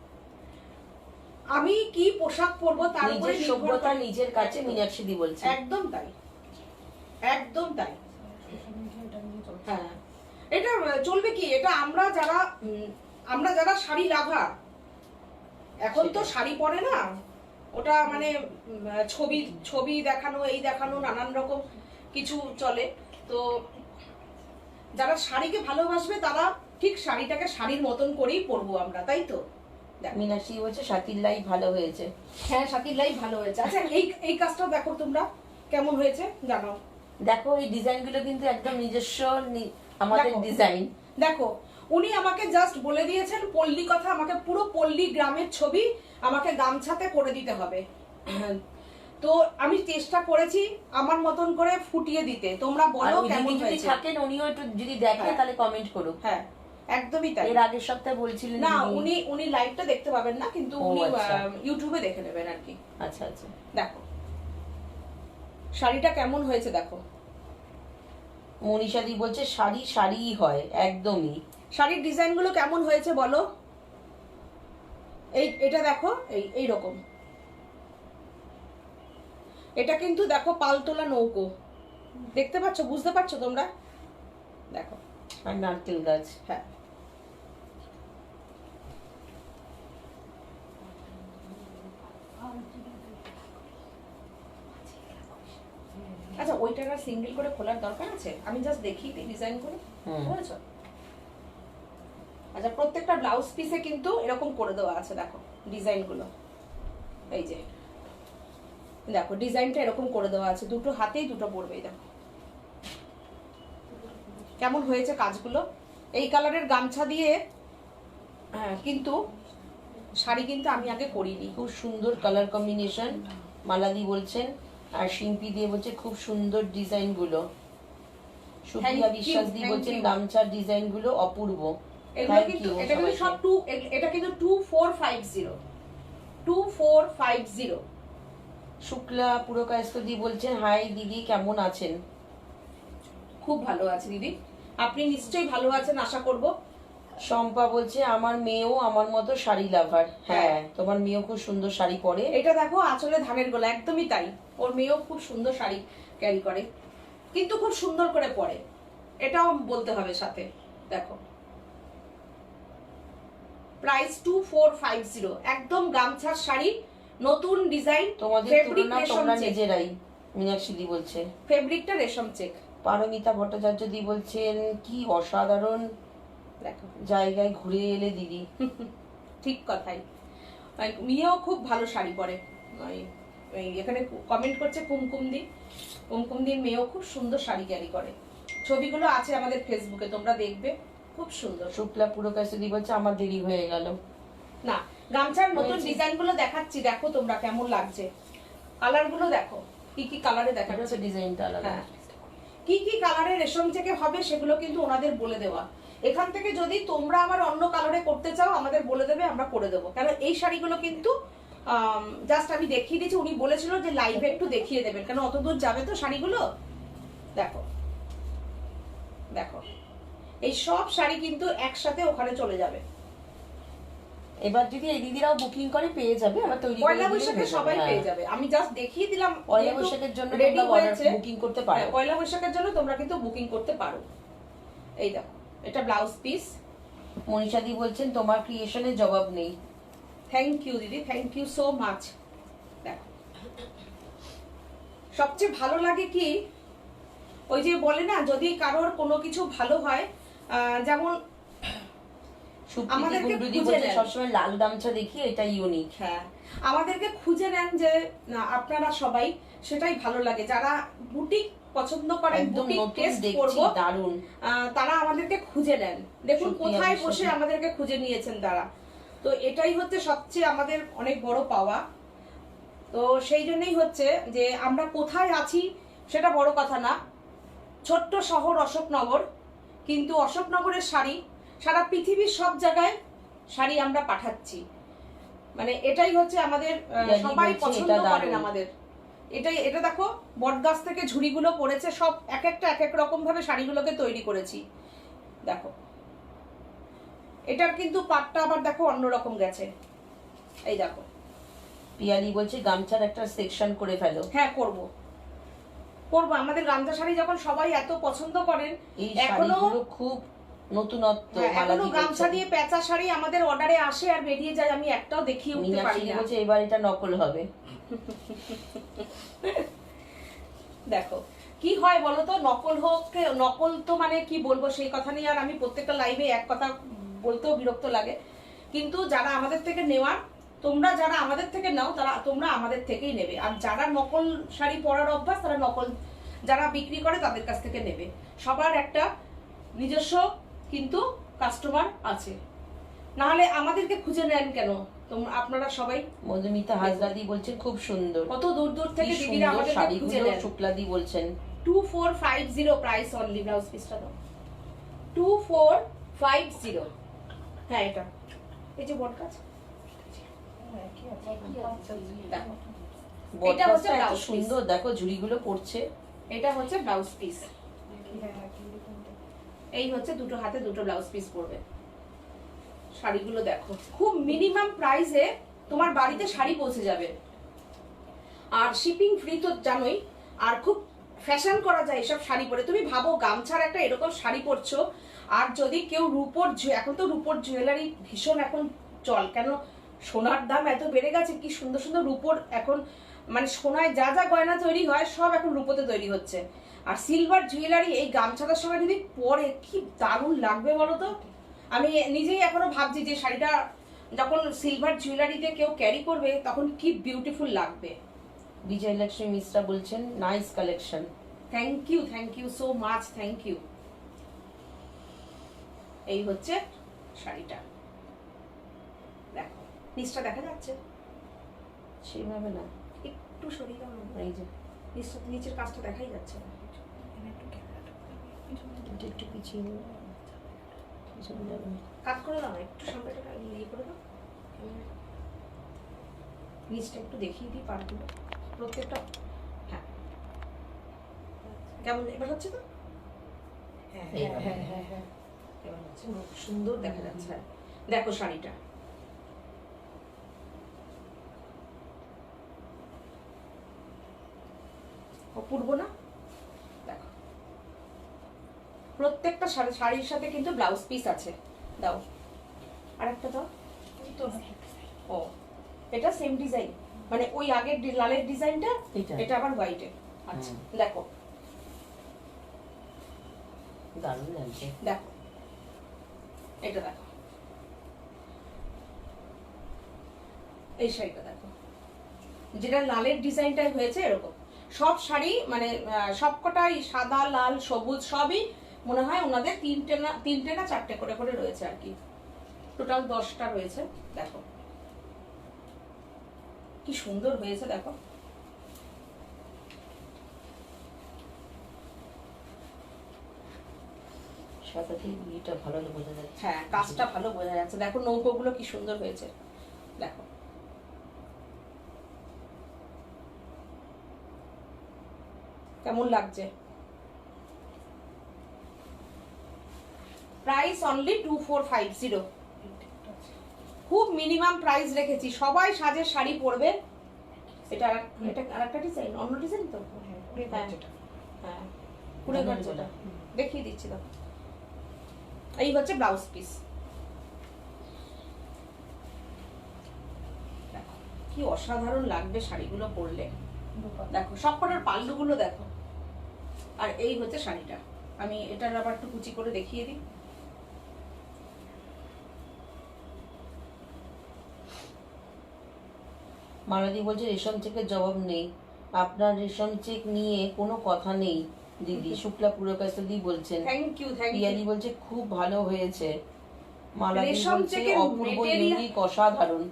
আমি কি পোশাক পরবো তার উপরে নিজের সভ্যতা নিজের কাছে, মীনাক্ষী দি বলছে। একদম তাই, একদম তাই। হ্যাঁ, এটা চলবে কি, এটা আমরা যারা শাড়ি লাভার, এখন তো শাড়ি পরে না, ওটা মানে ছবি দেখানো, এই দেখানো, নানান রকম কিছু চলে। তো যারা শাড়িকে ভালোবাসবে তারা ঠিক শাড়িটাকে শাড়ির মতন করেই পরবো আমরা, তাই তো? মীনাক্ষী বলছে স্বাতীর লাইফ ভালো হয়েছে। হ্যাঁ, স্বাতীর লাইফ ভালো হয়েছে। আচ্ছা, এই কাজটা দেখো তোমরা কেমন হয়েছে জানাও। দেখো এই ডিজাইন গুলো কিন্তু একদম নিজস্ব আমাদের ডিজাইন। দেখো, উনি আমাকে জাস্ট বলে দিয়েছেন পল্লী কথা, আমাকে পুরো পল্লী গ্রামের ছবি আমাকে গামছাতে করে দিতে হবে। তো আমি চেষ্টা করেছি আমার মতন করে ফুটিয়ে দিতে। তোমরা বলো কেমন যদি হয়েছে। থাকেন উনিও একটু যদি দেখে তাহলে কমেন্ট করুক। হ্যাঁ, একদমই তাই। এর আগের সপ্তাহে বলছিলেন না, উনি লাইভটা দেখতে পাবেন না, কিন্তু উনি ইউটিউবে দেখে নেবেন আর কি। আচ্ছা আচ্ছা, দেখো শাড়িটা কেমন হয়েছে দেখো। মনীষা দি বলছে শাড়ি শাড়িই হয়, একদমই। শাড়ির ডিজাইন গুলো কেমন হয়েছে বলো। এটা দেখো, এই রকম। এটা কিন্তু দেখো পালতোলা নৌকো, দেখতে পাচ্ছ, বুঝতে পারছো তোমরা? দেখো, আর নারকেল গাছ। হ্যাঁ, আচ্ছা ওইটার আর সিঙ্গেল করে খোলার দরকার আছে? আমি জাস্ট দেখিয়ে দিই ডিজাইন করে, বুঝেছো? আচ্ছা, প্রত্যেকটা ব্লাউজ পিসে কিন্তু এরকম করে দেওয়া আছে, দেখো ডিজাইন গুলো। এই যে দেখো ডিজাইনটা এরকম করে দেওয়া আছে, দুটো হাতেই দুটো পড়বে। দেখো কেমন হয়েছে কাজগুলো। এই কালারের গামছা দিয়ে কিন্তু শাড়ি কিন্তু আমি আগে করিনি। খুব সুন্দর কালার কম্বিনেশন মালাদি বলছেন, আর শিম্পি দিয়ে বলছে খুব সুন্দর ডিজাইন গুলো। সুপ্রিয়া বিশ্বাস দি বলছেন গামছার ডিজাইন গুলো অপূর্ব। এগুলো কিন্তু এটা কিন্তু সব এটা কিন্তু 2450 2450। শুক্লা পুরকায়স্থ দি বলছেন হাই দিদি, কেমন আছেন? খুব ভালো আছে দিদি, আপনি নিশ্চয়ই ভালো আছেন আশা করব। শম্পা বলছে আমার মেয়েও আমার মতো শাড়ি লাভার। হ্যাঁ, তোমার মেয়েও খুব সুন্দর শাড়ি পরে। এটা দেখো আঁচলে ধানের গোলা, একদমই তাই। ওর মেয়েও খুব সুন্দর শাড়ি ক্যারি করে, কিন্তু খুব সুন্দর করে পরে, এটাও বলতে হবে সাথে। দেখো প্রাইস 2450, একদম গামছার শাড়ি, নতুন ডিজাইন। তোমাদের তুলনা তোমরা নিজেরাই, মীনাক্ষী দি বলছে। ফেব্রিকটা রেশম চেক। পারমিতা ভট্টাচার্য দি বলছেন কি অসাধারণ, দেখো জায়গায় ঘুরে এলে দিদি। ঠিক কথাই, মেয়েও খুব ভালো শাড়ি পরে। এখানে কমেন্ট করছে কুমকুমদির মেয়েও খুব সুন্দর শাড়ি ক্যারি করে। ছবিগুলো আছে আমাদের ফেসবুকে, তোমরা দেখবে, খুব সুন্দর। শুক্লা পুরকায়স্থ দি বলছে আমার দেরি হয়ে গেল। না, গামছার নতুন ডিজাইন গুলো দেখাচ্ছি, দেখো তোমরা কেমন লাগছে। কালার গুলো দেখো, কি কি কালারে দেখাচ্ছে ডিজাইনটা আলাদা। হ্যাঁ, কি কি কালারে রেশম থেকে হবে সেগুলো কিন্তু ওনাদের বলে দেওয়া। এখান থেকে যদি তোমরা আবার অন্য কালারে করতে চাও আমাদের বলে দেবে, আমরা করে দেবো। কারণ এই শাড়িগুলো কিন্তু জাস্ট আমি দেখিয়ে দিয়েছি, উনি বলেছিল যে লাইভে একটু দেখিয়ে দেবেন, কারণ অত দূর যাবে তো শাড়িগুলো। দেখো দেখো, এই সব শাড়ি কিন্তু একসাথে ওখানে চলে যাবে। এবার যদি এই দিদিরাও বুকিং করে পেয়ে যাবে, আমরা তৈরি করে পয়লা বৈশাখে সবাই পেয়ে যাবে। আমি জাস্ট দেখিয়ে দিলাম, পয়লা বৈশাখের জন্য রেডি হয়েছে, বুকিং করতে পারো। পয়লা বৈশাখের জন্য তোমরা কিন্তু বুকিং করতে পারো। এই দেখো, এটা ব্লাউজ পিস। মনীষা দি বলছেন তোমার ক্রিয়েশনের জবাব নেই। থ্যাংক ইউ দিদি, থ্যাংক ইউ সো মাচ। দেখো সবচেয়ে ভালো লাগে কি, ওই যে বলে না, যদি কারোর কোনো কিছু ভালো হয়, যেমন আমাদেরকে খুঁজে নেন, সবসময় লাল গামছা দেখি, এটা ইউনিক। হ্যাঁ, আমাদেরকে খুঁজে নেন যে আপনারা সবাই, সেটাই ভালো লাগে। যারা বুটিক পছন্দ করেন, বুটিক টেস্ট করব, দারুন, তারা আমাদেরকে খুঁজে নেন। দেখুন কোথায় বসে আমাদেরকে খুঁজে নিয়েছেন তারা। তো এটাই হচ্ছে সবচেয়ে আমাদের অনেক বড় পাওয়া। তো সেই জন্যই হচ্ছে যে আমরা কোথায় আছি সেটা বড় কথা না। ছোট্ট শহর অশোকনগর, কিন্তু অশোকনগরের শাড়ি সারা পৃথিবীর সব জায়গায় শাড়ি আমরা পাঠাচ্ছি। মানে এটাই হচ্ছে আমাদের, সবাই পছন্দ করেন আমাদের। এটা দেখো, বটগাছ থেকে ঝুড়িগুলো পড়েছে, সব এক একটা এক এক রকম ভাবে শাড়িগুলোকে তৈরি করেছি। দেখো এটার কিন্তু পাটটা আবার দেখো অন্যরকম গেছে। এই দেখো পিয়ালি বলছে গামছার একটা সেকশন করে ফেলো। হ্যাঁ করব করব, আমাদের গামছা শাড়ি যখন সবাই এত পছন্দ করেন, এই এখনো শাড়িগুলো খুব নতুনত্ব। হ্যাঁ, এখনো মালাদি গামছা বলছে। দিয়ে পেঁচা শাড়ি আমাদের অর্ডারে আসে আর বেরিয়ে যায়, আমি একটাও দেখিয়ে উঠতে পারি মীনাক্ষী না। বলছে এবার এটা নকল হবে। দেখো কি হয় বলো তো, নকল হোক, নকল তো মানে কি বলবো সেই কথা নিয়ে আর আমি প্রত্যেকটা লাইভে এক কথা বলতেও বিরক্ত লাগে, কিন্তু যারা আমাদের থেকে নেওয়ার, তোমরা যারা আমাদের থেকে নাও তারা তোমরা আমাদের থেকেই নেবে, আর যারা নকল শাড়ি পরার অভ্যাস তারা নকল যারা বিক্রি করে তাদের কাছ থেকে নেবে। সবার একটা নিজস্ব কিন্তু কাস্টমার আছে, নাহলে আমাদেরকে খুঁজে নেন কেন তোমরা আপনারা সবাই? মধুমিতা হাজরাদি বলছে খুব সুন্দর, কত দূর দূর থেকে কি দিদিরা সুন্দর আমাদেরকে খুঁজে শাড়িগুলো। নেন। শুক্লাদি বলছেন 2450 প্রাইস অনলি, ব্লাউজ পিসটা দাও 2450। হ্যাঁ এটা এই যে বট কাজ দেখো, এটা হচ্ছে বটগাছটা এত ব্লাউজ সুন্দর, দেখো ঝুড়িগুলো পড়ছে। এটা হচ্ছে ব্লাউজ পিস, এই হচ্ছে দুটো হাতে দুটো ব্লাউজ পিস পড়বে। শাড়িগুলো দেখো, খুব মিনিমাম প্রাইসে তোমার বাড়িতে শাড়ি পৌঁছে যাবে, আর শিপিং ফ্রি তো জানোই, আর খুব ফ্যাশন করা যায় এসব শাড়ি পরে। তুমি ভাবো গামছার একটা এরকম শাড়ি পরছো, আর যদি কেউ রূপোর, এখন তো রূপোর জুয়েলারি ভীষণ এখন চল, কেন সোনার দাম এত বেড়ে গেছে, কি সুন্দর সুন্দর রূপোর এখন, মানে সোনায় যা যা গয়না তৈরি হয় সব এখন রূপোতে তৈরি হচ্ছে, আর সিলভার জুয়েলারি এই গামছাটার সময় যদি পরে কি দারুণ লাগবে বলো তো। আমি নিজেই এখনো ভাবছি যে শাড়িটা যখন সিলভার জুয়েলারিতে কেউ ক্যারি করবে তখন কি বিউটিফুল লাগবে। বিজয়লক্ষ্মী মিশ্রা বলছেন nice collection. Thank you so much, thank you. এই হচ্ছে শাড়িটা, দেখো নিচটা দেখা যাচ্ছে, সেভাবে না, একটু সরিয়ে দাও না, এই যে নিচটা, নিচের কাজটা দেখাই যাচ্ছে না। এটা একটু পিছিয়ে নিয়ে পিছনে যাবে। কাট করে দাও না, একটু সামনেটা ইয়ে করে দাও, নিচটা একটু দেখিয়ে দিই পারগুলো প্রত্যেকটা। হ্যাঁ কেমন এবার হচ্ছে তো? হ্যাঁ এবার হচ্ছে, সুন্দর দেখা যাচ্ছে। দেখো শাড়িটা, অপূর্ব না? দেখো প্রত্যেকটা শাড়ির সাথে কিন্তু ব্লাউজ পিস আছে। দাও আরেকটা দাও। ও এটা সেম ডিজাইন, মানে ওই আগের লালের ডিজাইনটা, এটা আবার হোয়াইটে। আচ্ছা দেখো দারুণ লাগছে। দেখো এটা দেখো, এই শাড়িটা দেখো, যেটা লালের ডিজাইনটাই হয়েছে এরকম। সব শাড়ি মানে সবকটাই সাদা লাল সবুজ সবই মনে হয় ওনাদের তিনটে না চারটে করে করে রয়েছে আর কি, টোটাল 10টা রয়েছে। দেখো কি সুন্দর হয়েছে দেখো, সাদাতে এটা ভালো বোঝা যাচ্ছে। হ্যাঁ কাজটা ভালো বোঝা যাচ্ছে। দেখো নৌকোগুলো কি সুন্দর হয়েছে, দেখো কেমন লাগছে। প্রাইস অনলি 2450, খুব মিনিমাম প্রাইস রেখেছি। সবাই সাজের শাড়ি পরবে। এটা এটা আরেকটা ডিজাইন, অন্য ডিজাইন তো। হ্যাঁ পুরো গর্জেটা দেখিয়ে দিচ্ছি তো। এই হচ্ছে ব্লাউজ পিস, দেখো কি অসাধারণ লাগবে শাড়িগুলো পরলে। দেখো সবকটার পাল্লুগুলো দেখো, আর এই হচ্ছে শাড়িটা। আমি এটার আবার একটু কুচি করে দেখিয়ে দিই। মালাদি বলছে রেশম চেকের জবাব নেই, আপনার রেশম চেক নিয়ে কোনো কথা নেই দিদি। শুক্লা পুরকাশদি বলছেন। থ্যাংক ইউ পিয়ালি বলছে খুব ভালো হয়েছে। মালাদি রেশম বলছে চেকের অপূর্ব material- ইউনিক অসাধারণ।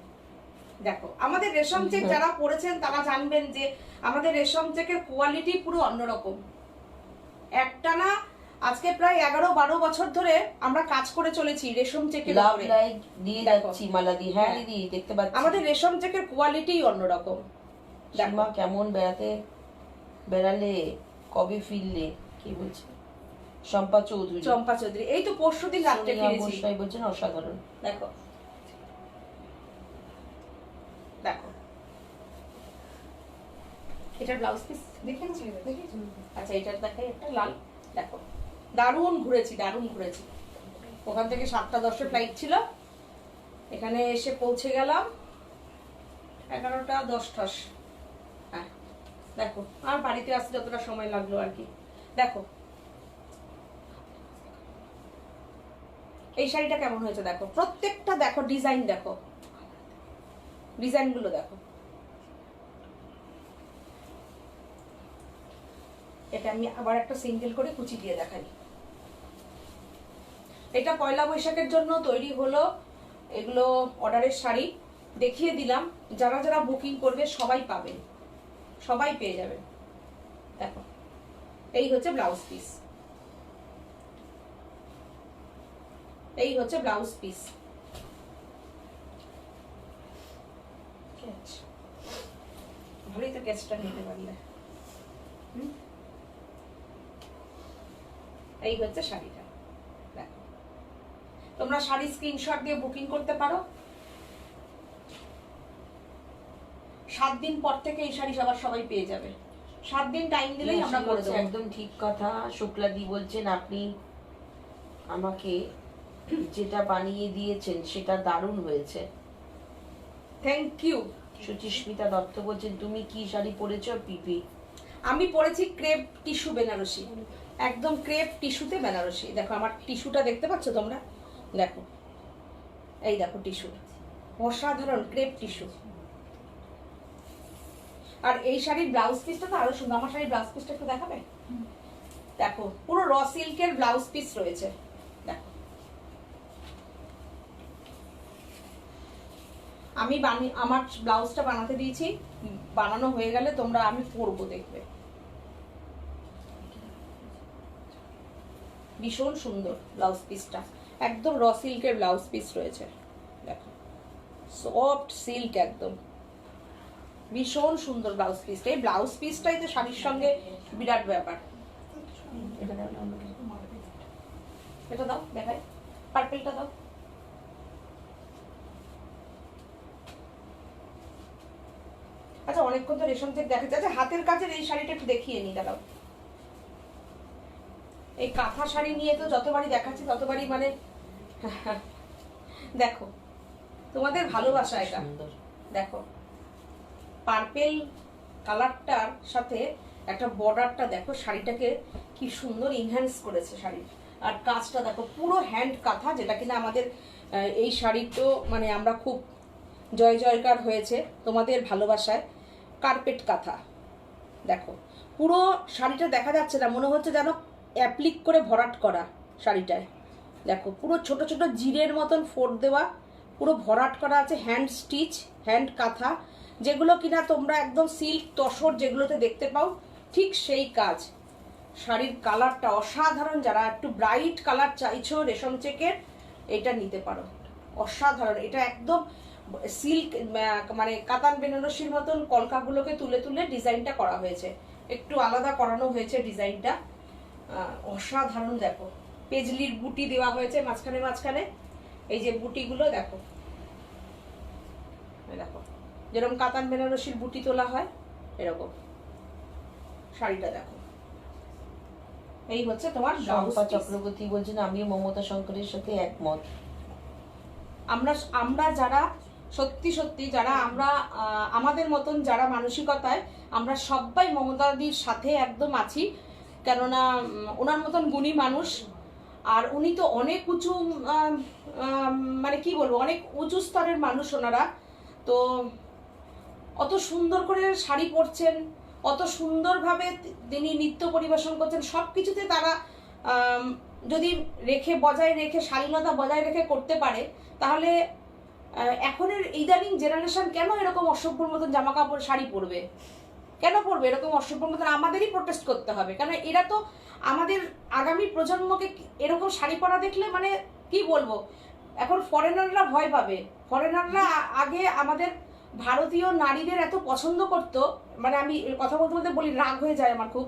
দেখো আমাদের রেশম চেক যারা পড়েছেন তারা জানবেন যে আমাদের রেশম চেকের কোয়ালিটি পুরো অন্যরকম। একটা না আজকে প্রায় 11-12 বছর ধরে আমরা কাজ করে চলেছি রেশম চেকের লাভ উপরে। লাইক দিয়ে যাচ্ছি মালাদি। হ্যাঁ দিদি দেখতে পাচ্ছি। আমাদের রেশম চেকের কোয়ালিটি অন্যরকম। সীমা কেমন বেড়ালে কবে ফিরলে, কি বলছে চম্পা চৌধুরী। এই তো পরশুদিন রাত্রে সোনিয়া ফিরেছি। গোস্বামী বলছেন অসাধারণ। দেখো দেখো এটার ব্লাউজ পিস আচ্ছা, এটার দেখে একটা লাল, দেখো দারুণ ঘুরেছি, দারুণ ঘুরেছি। ওখান থেকে 7টা 10 ফ্লাইট ছিল, এখানে এসে পৌঁছে গেলাম 11টা 10 হ্যাঁ দেখো, আর বাড়িতে আসতে যতটা সময় লাগলো আর কি। দেখো এই শাড়িটা কেমন হয়েছে দেখো, প্রত্যেকটা দেখো ডিজাইন, দেখো ডিজাইনগুলো দেখো। এটা আমি আবার একটা সিঙ্গেল করে কুচি দিয়ে দেখাই। এটা পয়লা বৈশাখের জন্য তৈরি হলো, এগুলো অর্ডারের শাড়ি দেখিয়ে দিলাম, যারা যারা বুকিং করবে সবাই পাবেন, সবাই পেয়ে যাবেন। দেখো এই হচ্ছে ব্লাউজ পিস, এই হচ্ছে ব্লাউজ পিস। ভালোই তো ক্যাচটা নিতে পারলে। এই হচ্ছে শাড়িটা, দেখো তোমরা শাড়ি স্ক্রিনশট দিয়ে বুকিং করতে পারো। 7 দিন পর থেকে এই শাড়ি সবাই পেয়ে যাবে, 7 দিন টাইম দিলেই আমরা করে দেবো। একদম ঠিক কথা। শুক্লাদি বলছেন আপনি আমাকে যেটা বানিয়ে দিয়েছেন সেটা দারুণ হয়েছে, থ্যাংক ইউ। সুচিস্মিতা দত্ত বলছেন তুমি কি শাড়ি পরেছো পিপি? আমি পরেছি ক্রেপ টিস্যু বেনারসি, একদম ক্রেপ টিস্যুতে বেনারসি। দেখো আমার টিস্যুটা দেখতে পাচ্ছ তোমরা, দেখো এই দেখো টিস্যু, অসাধারণ ক্রেপ টিস্যু। আর এই শাড়ির ব্লাউজ পিসটা তো আরো সুন্দর। আমার শাড়ির ব্লাউজ পিসটা একটু দেখাবে? দেখো পুরো র সিল্কের ব্লাউজ পিস রয়েছে, দেখো আমি আমার ব্লাউজটা বানাতে দিয়েছি, বানানো হয়ে গেলে তোমরা আমি পরবো, দেখবে ভীষণ সুন্দর ব্লাউজ পিসটা, একদম র সিল্কের ব্লাউজ পিস রয়েছে, দেখো সফট সিল্ক, একদম ভীষণ সুন্দর ব্লাউজ পিসটা। এই ব্লাউজ পিসটাই তো শাড়ির সঙ্গে বিরাট ব্যাপার। এটা দাও দেখাই, পার্পেলটা দাও। আচ্ছা অনেকক্ষণ তো রেশম থেকে দেখাচ্ছে। আচ্ছা হাতের কাজের এই শাড়িটা একটু দেখিয়ে নি, দাঁড়াও। এই কাঁথা শাড়ি নিয়ে তো যতবারই দেখাচ্ছি ততবারই মানে দেখো তোমাদের ভালোবাসা এটা, দেখো পার্পেল কালারটার সাথে একটা বর্ডারটা দেখো, শাড়িটাকে কি সুন্দর ইনহ্যান্স করেছে শাড়ির। আর কাজটা দেখো পুরো হ্যান্ড কাঁথা, যেটা কিনা আমাদের এই শাড়ির তো মানে আমরা খুব জয় জয়কার হয়েছে তোমাদের ভালোবাসায়। কার্পেট কাঁথা দেখো, পুরো শাড়িটা দেখা যাচ্ছে না, মনে হচ্ছে যেন অ্যাপ্লিক করে ভরাট করা শাড়িটায়। দেখো পুরো ছোট ছোট জিরের মতন ফোড় দেওয়া, পুরো ভরাট করা আছে, হ্যান্ড স্টিচ, হ্যান্ড কাঁথা, যেগুলো কিনা তোমরা একদম সিল্ক তসর যেগুলোতে দেখতে পাও ঠিক সেই কাজ। শাড়ির কালারটা অসাধারণ, যারা একটু ব্রাইট কালার চাইছো রেশম চেকের এটা নিতে পারো, অসাধারণ। এটা একদম সিল্ক মানে কাতান বেনারসির মতন কলকাগুলোকে তুলে তুলে ডিজাইনটা করা হয়েছে, একটু আলাদা করানো হয়েছে ডিজাইনটা, অসাধারণ। দেখো পেজলির বুটি দেওয়া হয়েছে মাঝখানে মাঝখানে, এই যে বুটিগুলো দেখো, দেখো যেরকম কাতান বেনারসির বুটি তোলা হয় এরকম শাড়িটা দেখো। এই হচ্ছে তোমার শম্পা চক্রবর্তী বলছেন আমিও মমতা শঙ্করের সাথে একমত। আমরা যারা সত্যি সত্যি যারা আমরা আমাদের মতন যারা মানসিকতায়, আমরা সবাই মমতাদির সাথে একদম আছি, কেননা ওনার মতন গুণী মানুষ। আর উনি তো অনেক উঁচু মানে কি বলবো, অনেক উঁচু স্তরের মানুষ ওনারা। তো অত সুন্দর করে শাড়ি পরছেন, অত সুন্দরভাবে তিনি নৃত্য পরিবেশন করছেন, সব কিছুতে তারা যদি বজায় রেখে শালীনতা বজায় রেখে করতে পারে, তাহলে এখনের ইদানিং জেনারেশন কেন এরকম অসভ্যর মতন জামা কাপড় শাড়ি পরবে, কেন পরবে এরকম অসভ্যর মতন? আমাদেরই প্রোটেস্ট করতে হবে, কারণ এরা তো আমাদের আগামী প্রজন্মকে এরকম শাড়ি পরা দেখলে মানে কি বলবো, এখন ফরেনাররা ভয় পাবে। ফরেনাররা আগে আমাদের ভারতীয় নারীদের এত পছন্দ করতো, মানে আমি কথা বলতে বলতে বলি রাগ হয়ে যায় আমার খুব,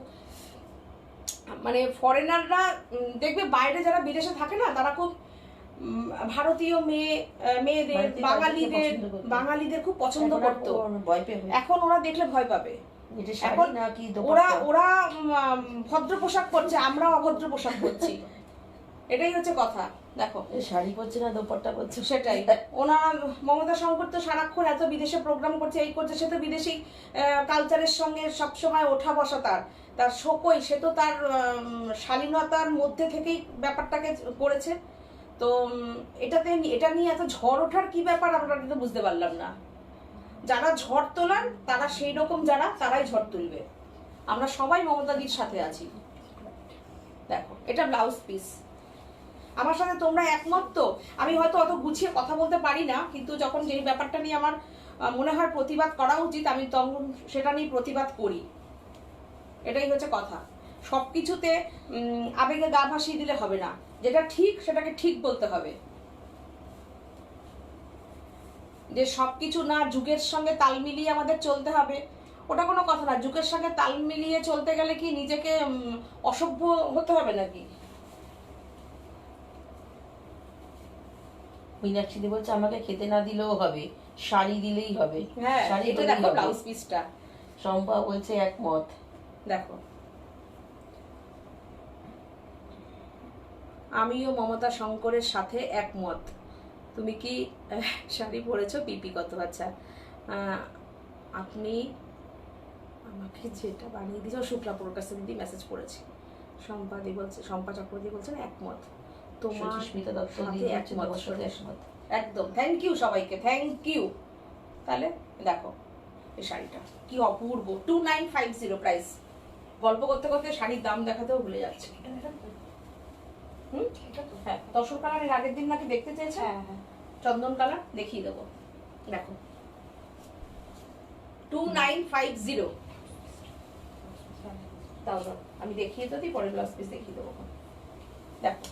মানে ফরেনাররা দেখবে বাইরে যারা বিদেশে থাকে না, তারা খুব ভারতীয় মেয়েদের বাঙালিদের খুব পছন্দ করতো। এখন ওরা দেখলে ভয় পাবে, এটা শাড়ি এখন নাকি ওরা দোপাট্টা? ওরা ভদ্র পোশাক পরছে, আমরাও অভদ্র পোশাক পরছি, এটাই হচ্ছে কথা। দেখো এ শাড়ি পরছে না দোপাট্টা পরছে? সেটাই। ওনার মমতা শঙ্কর তো সারাক্ষণ এত বিদেশে প্রোগ্রাম করছে, এই করছে, সে তো বিদেশি কালচারের সঙ্গে সবসময় ওঠা বসা, তার শোকই, সে তো তার শালীনতার মধ্যে থেকেই ব্যাপারটাকে করেছে। তো এটা নিয়ে এত ঝড় ওঠার কি ব্যাপার আমরা কিন্তু বুঝতে পারলাম না। যারা ঝড় তোলার তারা সেই রকম, তারাই ঝড় তুলবে। আমরা সবাই মমতাদির সাথে আছি। দেখো এটা ব্লাউজ পিস। আমার সাথে তোমরা একমত তো? আমি হয়তো অত গুছিয়ে কথা বলতে পারি না, কিন্তু যখন যেই ব্যাপারটা নিয়ে আমার মনে হয় প্রতিবাদ করা উচিত, আমি তখন সেটা নিয়ে প্রতিবাদ করি। এটাই হচ্ছে কথা। সবকিছুতে আবেগে গা ভাসিয়ে দিলে হবে না, যেটা ঠিক সেটাকে ঠিক বলতে হবে। যে সবকিছু না যুগের সঙ্গে তাল মিলিয়ে আমাদের চলতে হবে, ওটা কোনো কথা না। যুগের সঙ্গে তাল মিলিয়ে চলতে গেলে কি নিজেকে অসভ্য হতে হবে নাকি? মীনাক্ষী বলছে আমাকে খেতে না দিলেও হবে, শাড়ি দিলেই হবে। হ্যাঁ, শাড়ি এটা দিলেই দেখো হবে। ব্লাউজ পিসটা শম্পা বলছে একমত। দেখো, আমিও মমতা শঙ্করের সাথে একমত। তুমি কি শাড়ি পরেছো? পিপি কত? আচ্ছা, আপনি আমাকে যেটা বানিয়ে দিয়েছে, শুক্লাপুর কাছে দিদি মেসেজ পড়েছি। সম্পাদি বলছে, শম্পা চক্রবর্তী বলছেন একমত, তোমার সুস্মিতা দত্ত সাথে দিদি একমত। তোমার সাথে একমত। একদম, থ্যাংক ইউ সবাইকে, থ্যাংক ইউ। তাহলে দেখো এই শাড়িটা কি অপূর্ব, 2950 প্রাইস। গল্প করতে করতে শাড়ির দাম দেখাতেও ভুলে যাচ্ছে। হ্যাঁ, তসর কালারের আগের দিন নাকি দেখতে চেয়েছে, চন্দন কালার দেখিয়ে দেবো। দেখো 2950। দাও দাও, আমি দেখিয়ে তো দিই, পরে ব্লাউজ পিস দেখিয়ে দেবো। দেখো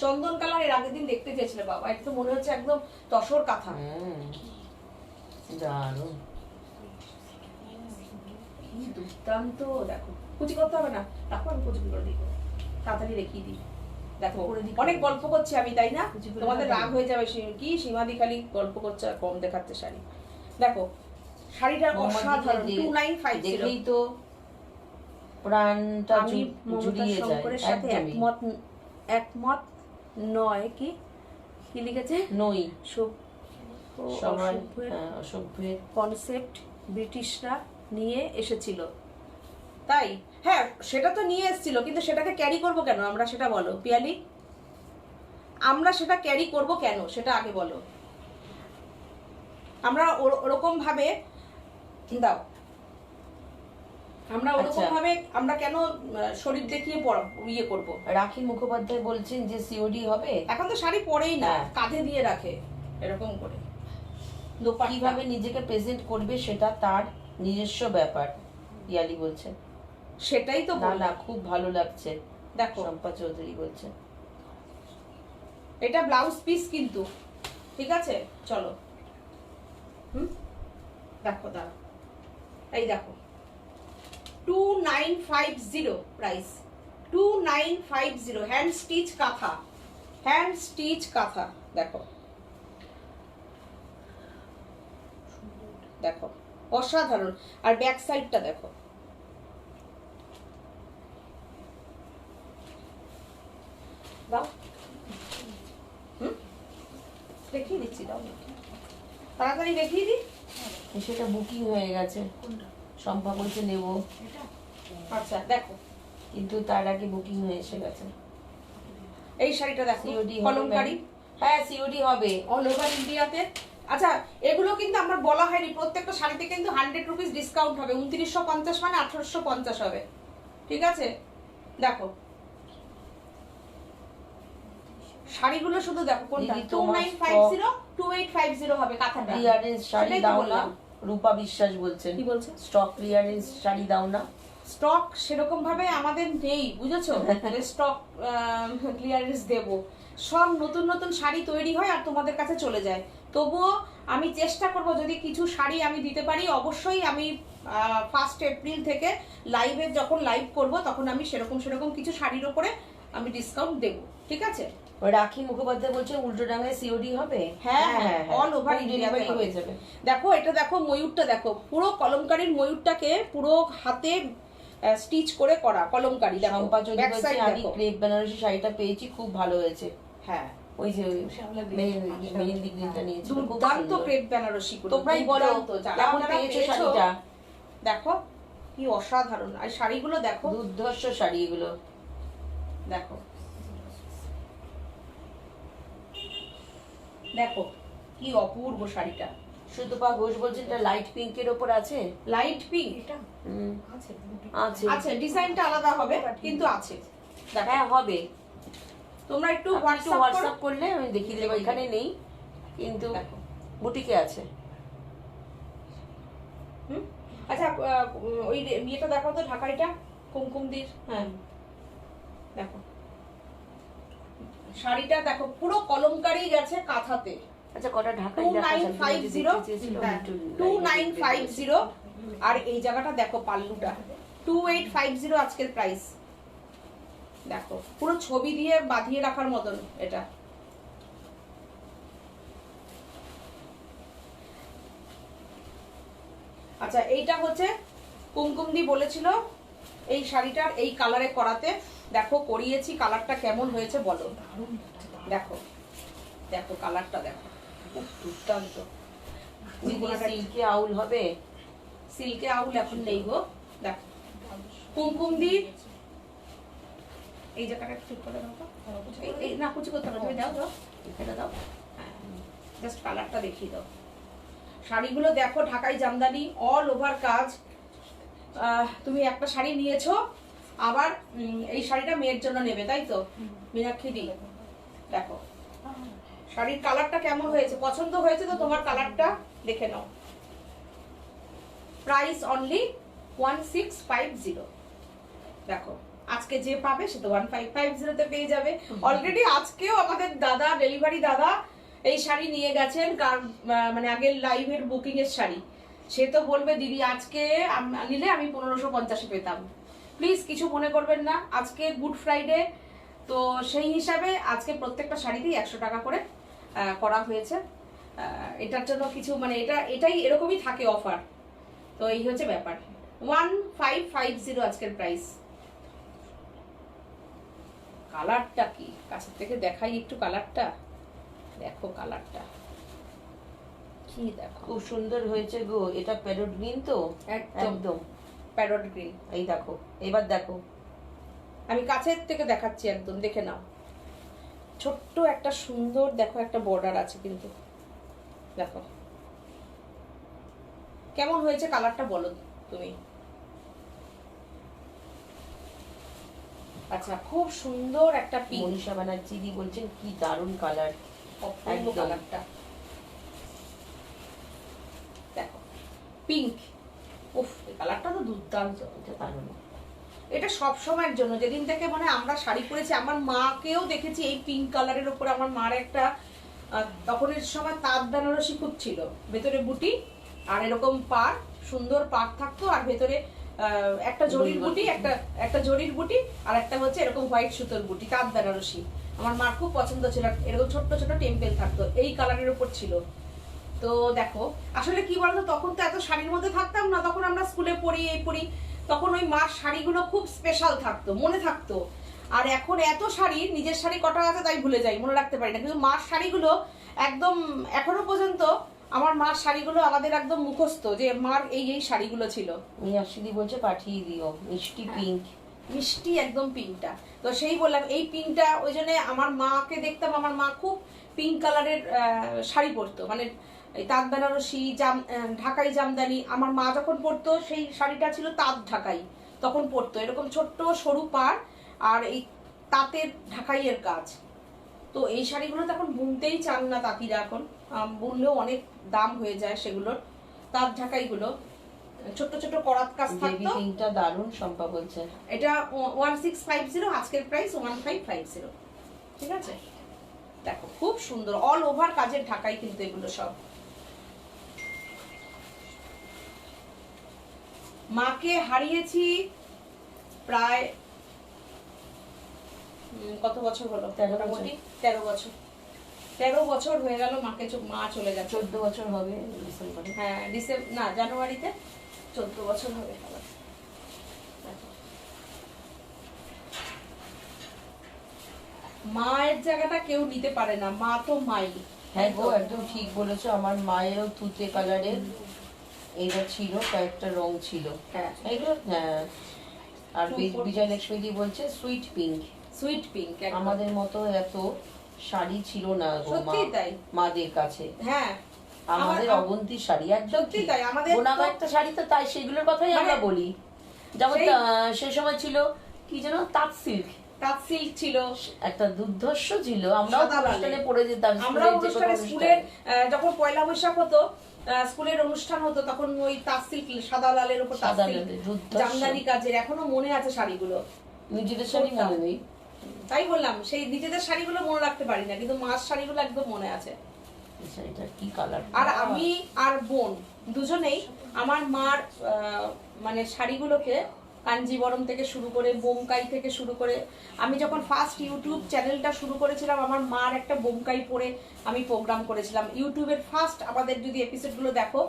চন্দন কালার এর আগের দিন দেখতে চেয়েছিলে বাবা, এটা তো মনে হচ্ছে একদম তসর কাঁথা। দারুণ, কি দুর্দান্ত। দেখো কুচি করতে হবে না, রাখো, আমি কুচি করে দিই, তাড়াতাড়ি দেখিয়ে দিই। দেখো অনেক গল্প করছি আমি, তাই না? তোমাদের রাগ হয়ে যাবে, কি সীমাদি খালি গল্প করছে আর কম দেখাচ্ছে শাড়ি। দেখো শাড়িটা অসাধারণ, 2950। দেখেই তো প্রাণটা আমি মমতা জুড়িয়ে যায়। শঙ্করের সাথে একদমই একমত নয়। কি কি লিখেছে? নই। সবাই অসভ্যের কনসেপ্ট ব্রিটিশরা নিয়ে এসেছিল, তাই? হ্যাঁ, সেটা তো নিয়ে এসেছিল, কিন্তু সেটাকে ক্যারি করব কেন আমরা, সেটা বলো পিয়ালি। আমরা সেটা ক্যারি করব কেন সেটা আগে বলো। আমরা ওরকম ভাবে দাও, আমরা ওরকম ভাবে আমরা কেন শরীর দেখিয়ে ইয়ে করব? রাখি মুখোপাধ্যায় বলছেন যে সিওডি হবে। এখন তো শাড়ি পরেই না, কাঁধে দিয়ে রাখে এরকম করে। কিভাবে নিজেকে প্রেজেন্ট করবে সেটা তার নিজস্ব ব্যাপার, ইয়ালি বলছে। সেটাই তো না, খুব ভালো লাগছে। দেখো শম্পা চৌধুরী বলছে এটা ব্লাউজ পিস কিন্তু, ঠিক আছে? চলো দেখো, দাও, এই দেখো 2950 প্রাইস, 2950। হ্যান্ড স্টিচ কাঁথা, হ্যান্ড স্টিচ কাঁথা। দেখো দেখো অসাধারণ। আর ব্যাক সাইডটা দেখো, দাও, দেখিয়ে দিচ্ছি, দাও তাড়াতাড়ি দেখিয়ে দিই। সেটা বুকিং হয়ে গেছে, শম্পা বলছে নেব। আচ্ছা দেখো, কিন্তু তার আগে বুকিং হয়ে এসে গেছে। এই শাড়িটা দেখো, সিওডি কলমকারী। হ্যাঁ, সিওডি হবে অল ওভার ইন্ডিয়াতে। আচ্ছা, এগুলো কিন্তু আমার বলা হয়নি, প্রত্যেকটা শাড়িতে কিন্তু 100 রুপিস ডিসকাউন্ট হবে। 2950 মানে 1850 হবে, ঠিক আছে? দেখো শাড়িগুলো শুধু দেখো, কোনটা 2950, 2850 হবে কাঁথাটা। ক্লিয়ারেন্স শাড়ি দাও না, রূপা বিশ্বাস বলছেন। কি বলছে? স্টক ক্লিয়ারেন্স শাড়ি দাও না। স্টক সেরকম ভাবে আমাদের নেই, বুঝেছো? স্টক ক্লিয়ারেন্স দেব। সব নতুন নতুন শাড়ি তৈরি হয় আর তোমাদের কাছে চলে যায়। তবুও আমি চেষ্টা করব, যদি কিছু শাড়ি আমি দিতে পারি, অবশ্যই আমি 1 এপ্রিল থেকে যখন লাইভ করব, তখন আমি সেরকম কিছু শাড়ির ওপরে আমি ডিসকাউন্ট দেবো, ঠিক আছে? রাখি মুখোপাধ্যায় বলছে উল্টো ডাঙায় সিওডি হবে। হ্যাঁ, অল ওভার ডেলিভারি ইন্ডিয়া হয়ে যাবে। দেখো এটা দেখো, ময়ূরটা দেখো, পুরো কলমকারীর ময়ূরটাকে পুরো হাতে স্টিচ করে করা কলমকারী। দেখো শম্পা চৌধুরী ব্যাক বলছে সাইড আমি দেখো। ক্রেপ বেনারসি শাড়িটা পেয়েছি, খুব ভালো হয়েছে। হ্যাঁ, ওই যে মেহেন্দি গ্রিনটা নিয়েছি, খুব দুর্দান্ত সুন্দর। ক্রেপ বেনারসি গুলো, তোমরাই বলো কেমন পেয়েছো শাড়িটা। দেখো কি অসাধারণ, আর শাড়িগুলো দেখো, দুর্ধর্ষ শাড়ি এগুলো। দেখো দেখো কি অপূর্ব শাড়িটা। সুতপা ঘোষ বলছেন এটা লাইট পিঙ্কের ওপর আছে। লাইট পিঙ্ক আছে আছে, ডিজাইনটা আলাদা হবে কিন্তু আছে। দেখো হ্যাঁ হবে, তোমরা একটু একটু হোয়াটসঅ্যাপ হোয়াটসঅ্যাপ করলে আমি দেখিয়ে দেবো। এখানে নেই কিন্তু দেখো। বুটিকে আছে। আচ্ছা ওই ইয়েটা দেখো তো, ঢাকাইটা কুমকুমদির। হ্যাঁ দেখো শাড়িটা দেখো, পুরো কলমকারি গেছে কাঁথাতে। আচ্ছা কটা ঢাকা 2950 আর এই জায়গাটা দেখো পাল্লুটা 2850 আজকের প্রাইস। দেখো পুরো ছবি দিয়ে বাঁধিয়ে রাখার মতন এটা। আচ্ছা এইটা হচ্ছে কুমকুমদি বলেছিল এই শাড়িটার এই কালারে করাতে, দেখো করিয়েছি, কালারটা কেমন হয়েছে বলো। দেখো দেখো কালারটা দেখো, খুব দুর্দান্ত। সিল্কে আউল হবে, সিল্কে আউল এখন নেই গো। দেখো কুমকুমদি এই জায়গাটা ঠিক করে দাও তো, এই না কুচি করতে হবে, তুমি দাও দাও এটা দাও, জাস্ট কালারটা দেখিয়ে দাও। শাড়িগুলো দেখো ঢাকাই জামদানি অল ওভার কাজ। তুমি একটা শাড়ি নিয়েছো, আবার এই শাড়িটা মেয়ের জন্য নেবে তাই তো মীনাক্ষী দি? দেখো শাড়ির কালারটা কেমন হয়েছে, পছন্দ হয়েছে তো তোমার কালারটা? দেখে নাও। Price only 1650। দেখো আজকে যে পাবে সে তো 1550 তে পেয়ে যাবে। অলরেডি আজকেও আমাদের দাদা, ডেলিভারি দাদা এই শাড়ি নিয়ে গেছেন, মানে আগের লাইভের বুকিং এর শাড়ি। সে তো বলবে দিদি আজকে নিলে আমি 1550 পেতাম। প্লিজ কিছু মনে করবেন না, আজকে গুড ফ্রাইডে, তো সেই হিসাবে আজকে প্রত্যেকটা শাড়িতেই 100 টাকা করে করা হয়েছে। এটার জন্য কিছু মানে এটাই এরকমই থাকে অফার। তো এই হচ্ছে ব্যাপার। 1550 আজকের প্রাইস। কালারটা কি কাছের থেকে দেখাই একটু, কালারটা দেখো, কালারটা কি দেখো, খুব সুন্দর হয়েছে গো। এটা প্যারট গ্রিন তো, একদম প্যারট গ্রিন। এই দেখো, এবার দেখো আমি কাছের থেকে দেখাচ্ছি, একদম দেখে নাও। ছোট্ট একটা সুন্দর দেখো একটা বর্ডার আছে কিন্তু, দেখো কেমন হয়েছে কালারটা বলো তুমি। আচ্ছা খুব সুন্দর একটা পিঙ্ক। মনীষা ব্যানার্জি দি বলছেন কি দারুণ কালার, অপূর্ব কালারটা দেখো, পিঙ্ক। উফ এই কালারটা তো দুর্দান্ত, দারুণ। এটা সব সময়ের জন্য, যেদিন থেকে মানে আমরা শাড়ি পরেছি, আমার মাকেও দেখেছি এই পিঙ্ক কালারের উপরে। আমার মার একটা তখনের সময় তাঁত বেনারসি খুব ছিল, ভেতরে বুটি আর এরকম পাড়, সুন্দর পাড় থাকতো, আর ভেতরে একটা জরির বুটি, একটা জরির বুটি, আর একটা হচ্ছে এরকম হোয়াইট সুতোর বুটি, তাঁত বেনারসি। আমার মার খুব পছন্দ ছিল, এরকম ছোট্ট ছোট টেম্পেল থাকতো, এই কালারের উপর ছিল। তো দেখো আসলে কি বলতো, তখন তো এত শাড়ির মধ্যে থাকতাম না, তখন আমরা স্কুলে পড়ি, এই পড়ি, তখন ওই মার শাড়িগুলো খুব স্পেশাল থাকতো, মনে থাকতো। আর এখন এত শাড়ি, নিজের শাড়ি কটা আছে তাই ভুলে যাই, মনে রাখতে পারি না, কিন্তু মার শাড়িগুলো একদম এখনো পর্যন্ত আমার মার শাড়িগুলো আমাদের একদম মুখস্থ, যে মার এই এই শাড়িগুলো ছিল। মীনাক্ষী বলছে পাঠিয়ে দিও, মিষ্টি পিঙ্ক, মিষ্টি একদম পিঙ্কটা। তো সেই বললাম এই পিঙ্কটা, ওই জন্য আমার মাকে দেখতাম, আমার মা খুব পিঙ্ক কালারের শাড়ি পরতো, মানে তাঁত বেনারসি ঢাকাই জামদানি। আমার মা যখন পরতো সেই শাড়িটা ছিল তাঁত ঢাকাই, তখন পরতো এরকম ছোট্ট সরু পাড় আর এই তাঁতের ঢাকাইয়ের কাজ। তো এই শাড়িগুলো তো এখন বুনতেই চান না তাঁতিরা, এখন বুনলেও অনেক দাম হয়ে যায় সেগুলোর। তাঁত ঢাকাইগুলো ছোট ছোট করাত কাজ থাকতো। পিঙ্কটা দারুণ, শম্পা বলছে। এটা 1650, আজকের প্রাইস 1550। ঠিক আছে, দেখো খুব সুন্দর অল ওভার কাজের ঢাকাই কিন্তু এগুলো সব। মাকে হারিয়েছি প্রায় কত বছর হলো? 13 বছর। মোটামুটি 13 বছর। 13 বছর হয়ে গেল মা চলে গেছে। 14 বছর হবে ডিসেম্বরে। হ্যাঁ না, জানুয়ারিতে 14 বছর হবে। মায়ের জায়গাটা কেউ নিতে পারে না, মা তো মাই। হ্যাঁ গো, একদম ঠিক বলেছো। আমার মায়েরও তুতে কালারের এইটা ছিল, কয়েকটা রং ছিল। হ্যাঁ এগুলো হ্যাঁ। আর বিজয়লক্ষ্মী দি বলছে সুইট পিঙ্ক। Sweet pink. আমাদের মতো এত শাড়ি ছিল না গো সত্যি তাই মাদের কাছে। হ্যাঁ আমাদের অবন্তীর শাড়ি একদম সত্যি তাই। আমাদের বোনাগা একটা শাড়ি তো, তাই সেগুলোর কথাই আমরা বলি। যেমন সে সময় ছিল কি যেন, তাঁত সিল্ক ছিল, একটা দুর্ধর্ষ ছিল। আমরাও অনুষ্ঠানে পরে যেতাম। আমরাও অনুষ্ঠানে স্কুলের যখন পয়লা বৈশাখ হতো, স্কুলের অনুষ্ঠান হতো, তখন ওই তাঁত সিল্ক সাদা লালের উপর তাঁত সিল্ক জামদানি কাজের এখনো মনে আছে শাড়িগুলো। নিজেদের শাড়ি মনে নেই, তাই বললাম, সেই নিজেদের শাড়িগুলো মনে রাখতে পারি না, কিন্তু মার শাড়িগুলো একদম মনে আছে। শাড়িটা কি কালার! আর আমি আর বোন দুজনেই আমার মার মানে শাড়িগুলোকে কাঞ্জিবরম থেকে শুরু করে, বোমকাই থেকে শুরু করে, আমি যখন ফার্স্ট ইউটিউব চ্যানেলটা শুরু করেছিলাম, আমার মার একটা বোমকাই পরে আমি প্রোগ্রাম করেছিলাম। ইউটিউবের ফার্স্ট আমাদের যদি এপিসোডগুলো দেখো,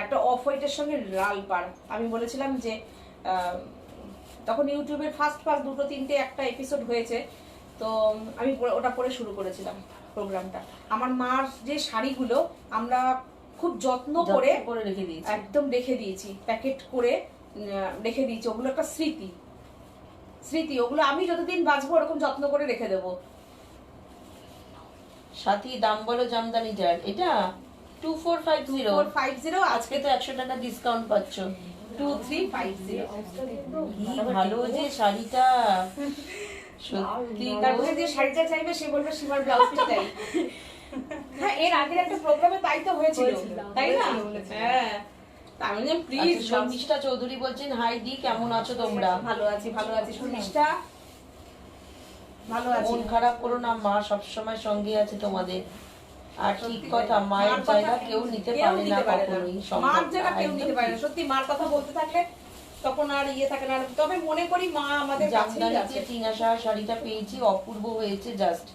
একটা অফ হোয়াইটের সঙ্গে লাল পাড়, আমি বলেছিলাম যে তখন ইউটিউবের ফার্স্ট 2-3টে একটা এপিসোড হয়েছে, তো আমি ওটা পরে শুরু করেছিলাম প্রোগ্রামটা। আমার মার যে শাড়িগুলো আমরা খুব যত্ন করে রেখে দিয়েছি, একদম রেখে দিয়েছি, প্যাকেট করে রেখে দিয়েছি। ওগুলো একটা স্মৃতি। ওগুলো আমি যতদিন বাঁচবো ওরকম যত্ন করে রেখে দেবো। সাথী দাম বলো জামদানিটার, এটা 2450। আজকে তো 100 টাকা ডিসকাউন্ট পাচ্ছ। 2350। কি ভালো যে শাড়িটা, সত্যি। তারপরে যে শাড়িটা চাইবে সে বলবে সীমার ব্লাউজটা চাই। হ্যাঁ, এর আগের একটা প্রোগ্রামে তাই তো হয়েছিল, তাই না? হ্যাঁ, আমি বললাম প্লিজ। শর্মিষ্ঠা চৌধুরী বলছেন, হাই দি, কেমন আছো তোমরা? ভালো আছি শর্মিষ্ঠা, ভালো আছি। মন খারাপ করো না, মা সবসময় সঙ্গে আছে তোমাদের। আর ঠিক কথা, মায়ের জায়গা কেউ নিতে পারে না কখনোই। মার জায়গা কেউ নিতে পারে না, সত্যি। মার কথা বলতে থাকলে তখন আর থাকে না। তবে মনে করি মা আমাদের কাছেই আছে। টিনাশা শাড়িটা পেয়েছি, অপূর্ব হয়েছে জাস্ট।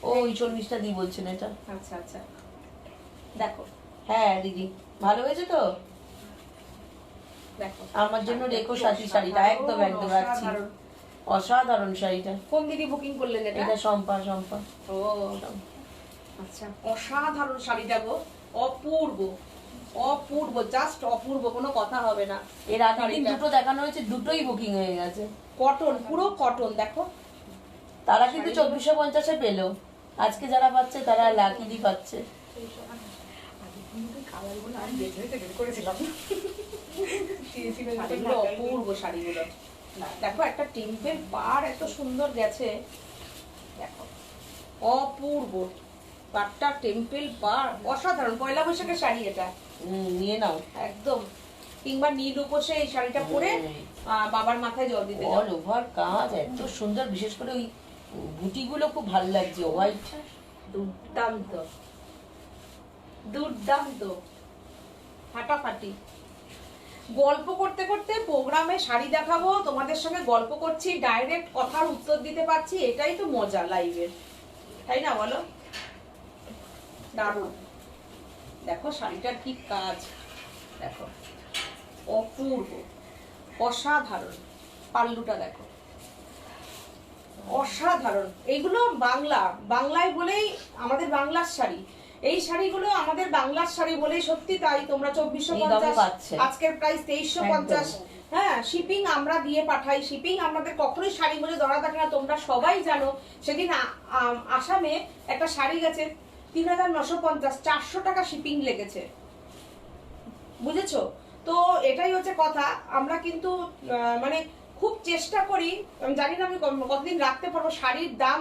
ও ওই শর্মিষ্ঠা দি বলছেন এটা। আচ্ছা দেখো। হ্যাঁ দিদি, ভালো হয়েছে তো? দেখো, আমার জন্য রেখো সাথী শাড়িটা, একদম রাখছি। অসাধারণ শাড়িটা। কোন দিদি বুকিং করলেন এটা? এটা শম্পা। ও আচ্ছা, অসাধারণ শাড়িটা গো, অপূর্ব, জাস্ট অপূর্ব, কোনো কথা হবে না। এর আগে দুটো দেখানো হয়েছে, দুটোই বুকিং হয়ে গেছে। কটন, পুরো কটন। দেখো, তারা কিন্তু 2450-এ পেলো। আজকে যারা পাচ্ছে তারা লাকিলি পাচ্ছে। অপূর্ব শাড়িগুলো। দেখো, একটা টেম্পেল পাড় এত সুন্দর গেছে, দেখো, অপূর্ব পাড়টা, টেম্পেল পাড় অসাধারণ। পয়লা বৈশাখের শাড়ি এটা, নিয়ে নাও একদম। কিংবা নীল উপসে এই শাড়িটা পরে বাবার মাথায় জল দিতে যাও। অল ওভার কাজ এত সুন্দর, বিশেষ করে ওই বুটিগুলো খুব ভালো লাগছে, হোয়াইট। দুর্দান্ত, ফাটাফাটি। গল্প করতে করতে প্রোগ্রামে শাড়ি দেখাবো, তোমাদের সঙ্গে গল্প করছি, ডাইরেক্ট কথার উত্তর দিতে পারছি, এটাই তো মজা লাইভের, তাই না বলো? দারুণ। দেখো শাড়িটার কি কাজ, দেখো, অপূর্ব, অসাধারণ। পাল্লুটা দেখো, অসাধারণ। এইগুলো বাংলায় বলেই আমাদের বাংলার শাড়ি। এই শাড়িগুলো আমাদের বাংলার শাড়ি বলেই সত্যি তাই। তোমরা 2450, আজকের প্রাইস 2350। হ্যাঁ, শিপিং আমরা দিয়ে পাঠাই। শিপিং আমাদের কখনোই শাড়ি বলে ধরা থাকে না, তোমরা সবাই জানো। সেদিন আসামে একটা শাড়ি গেছে 3950, 400 টাকা শিপিং লেগেছে, বুঝেছো? তো এটাই হচ্ছে কথা। আমরা কিন্তু মানে খুব চেষ্টা করি, আমি জানি না আমি কতদিন রাখতে পারবো। শাড়ির দাম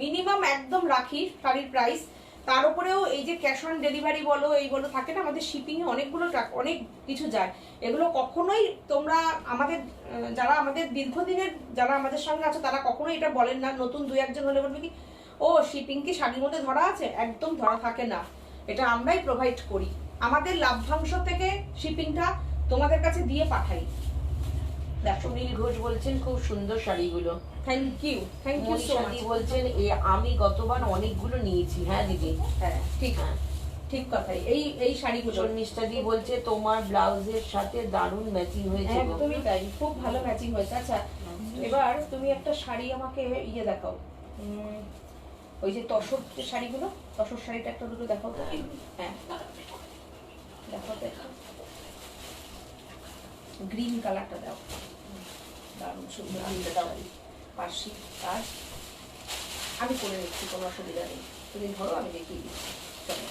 মিনিমাম একদম রাখি, শাড়ির প্রাইস। তার উপরেও এই যে ক্যাশ অন ডেলিভারি বলো, এইগুলো থাকে না, আমাদের শিপিং এ অনেকগুলো অনেক কিছু যায়। এগুলো কখনোই তোমরা আমাদের যারা আমাদের দীর্ঘদিনের যারা আমাদের সঙ্গে আছে তারা কখনোই এটা বলেন না। নতুন 2-1 হলে বলবে কি, ও শিপিং কি শাড়ির মধ্যে ধরা আছে? একদম ধরা থাকে না, এটা আমরাই প্রোভাইড করি। আমাদের লাভ্যাংশ থেকে শিপিংটা তোমাদের কাছে দিয়ে পাঠাই। দেখো, সুনীল ঘোষ বলছেন খুব সুন্দর শাড়িগুলো। থ্যাংক ইউ সো মনীষাদি মাচ। বলছেন আমি গতবার অনেকগুলো নিয়েছি। হ্যাঁ দিদি, হ্যাঁ ঠিক, হ্যাঁ ঠিক কথাই। এই শাড়িগুলো শর্মিষ্ঠাদি বলছে তোমার ব্লাউজের সাথে দারুণ ম্যাচিং হয়েছে গো। একদমই তাই, খুব ভালো ম্যাচিং হয়েছে। আচ্ছা এবার তুমি একটা শাড়ি আমাকে ইয়ে দেখাও, ওই যে তসর যে শাড়িগুলো, তসর শাড়িটা একটা দুটো দেখাও তো। হ্যাঁ দেখো তো, গ্রিন কালারটা দাও, দারুণ সুন্দর গ্রিনটা দাও। পার্সি কাজ আমি করে নিচ্ছি, কোনো অসুবিধা নেই, তুমি ধরো আমি দেখিয়ে দিচ্ছি। চলো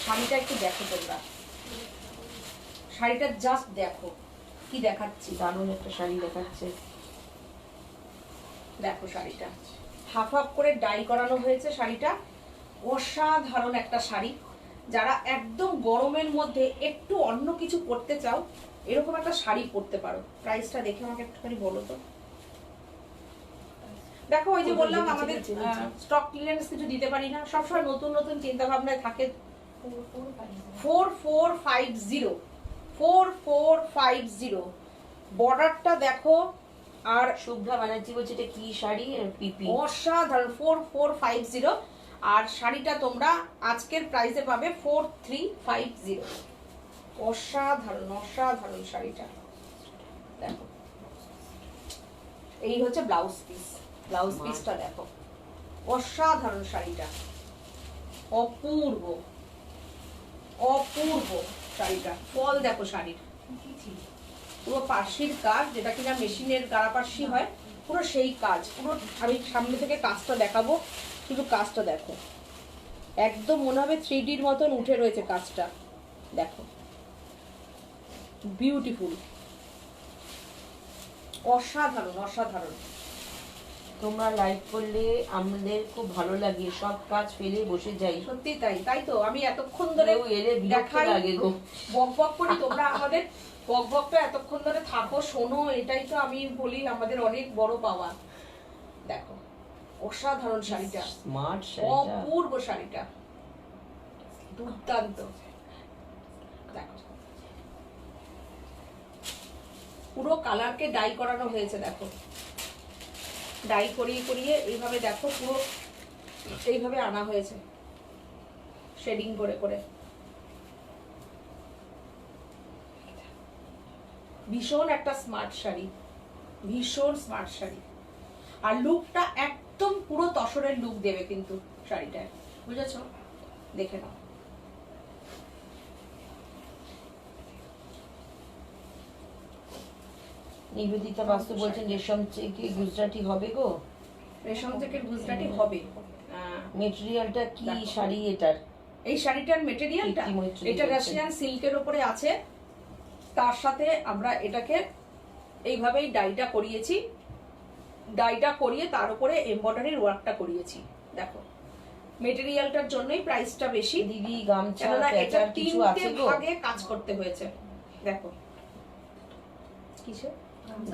শাড়িটা একটু দেখো তোমরা, শাড়িটা জাস্ট দেখো কি দেখাচ্ছি, দারুণ একটা শাড়ি দেখাচ্ছে। দেখো শাড়িটা হাফ হাফ করে ডাই করানো হয়েছে শাড়িটা, অসাধারণ একটা শাড়ি। যারা একদম গরমের মধ্যে একটু অন্য কিছু পরতে চাও, এরকম একটা শাড়ি পরতে পারো। প্রাইসটা দেখে আমাকে একটুখানি বলো তো। দেখো ওই যে বললাম আমাদের স্টক ক্লিয়ারেন্স কিছু দিতে পারি না, সবসময় নতুন নতুন চিন্তা ভাবনায় থাকে। 4450, 4450 বর্ডারটা দেখো। আর শুভ্রা ব্যানার্জি বলছে এটা কি শাড়ি? পিপি। অসাধারণ 4450, আর শাড়িটা তোমরা আজকের প্রাইসে পাবে 4350। অসাধারণ অসাধারণ শাড়িটা দেখো। এই হচ্ছে ব্লাউজ পিস, ব্লাউজ পিসটা দেখো, অসাধারণ শাড়িটা, অপূর্ব অপূর্ব শাড়িটা। ফল দেখো শাড়ির, পুরো পার্সির কাজ, যেটা কিনা মেশিনের গাড়া পার্সি হয়, পুরো সেই কাজ। পুরো আমি সামনে থেকে কাজটা দেখাবো, শুধু কাজটা দেখো, একদম মনে হবে 3Dর মতন উঠে রয়েছে কাজটা। দেখো বিউটিফুল, অসাধারণ অসাধারণ। তোমরা লাইভ করলে আমাদের খুব ভালো লাগে, সব কাজ ফেলে বসে যাই। সত্যি তাই, তাই তো আমি এতক্ষণ ধরে কেউ এলে বিরক্ত দেখাই, লাগে গো। বক বক করি, তোমরা আমাদের বক বকটা এতক্ষণ ধরে থাকো শোনো, এটাই তো আমি বলি আমাদের অনেক বড় পাওয়া। দেখো অসাধারণ শাড়িটা, স্মার্ট শাড়িটা, অপূর্ব শাড়িটা, দুর্দান্ত। দেখো পুরো কালারকে ডাই করানো হয়েছে, দেখো ডাই করিয়ে করিয়ে এইভাবে দেখো পুরো এইভাবে আনা হয়েছে, শেডিং করে করে। ভীষণ একটা স্মার্ট শাড়ি, ভীষণ স্মার্ট শাড়ি। আর লুকটা একদম পুরো তসরের লুক দেবে কিন্তু শাড়িটায়, বুঝেছো? দেখে নাও। নিবেদিতা বাস্তু বলছেন রেশম থেকে গুজরাটি হবে গো। রেশম থেকে গুজরাটি হবে। মেটেরিয়ালটা কি দেখো। শাড়ি এটার? এই শাড়িটার মেটেরিয়ালটা, কৃত্রিম মৈত্রী এটা বলছেন। রাশিয়ান সিল্কের উপরে আছে, তার সাথে আমরা এটাকে এইভাবেই ডাইটা করিয়েছি, ডাইটা করিয়ে তার উপরে এমব্রয়ডারির ওয়ার্কটা করিয়েছি। দেখো মেটেরিয়ালটার জন্যই প্রাইসটা বেশি। দিদি গামছা কেননা এটা প্যাচার কিছু 3টে আছে গো? ভাগে কাজ করতে হয়েছে। দেখো কিসে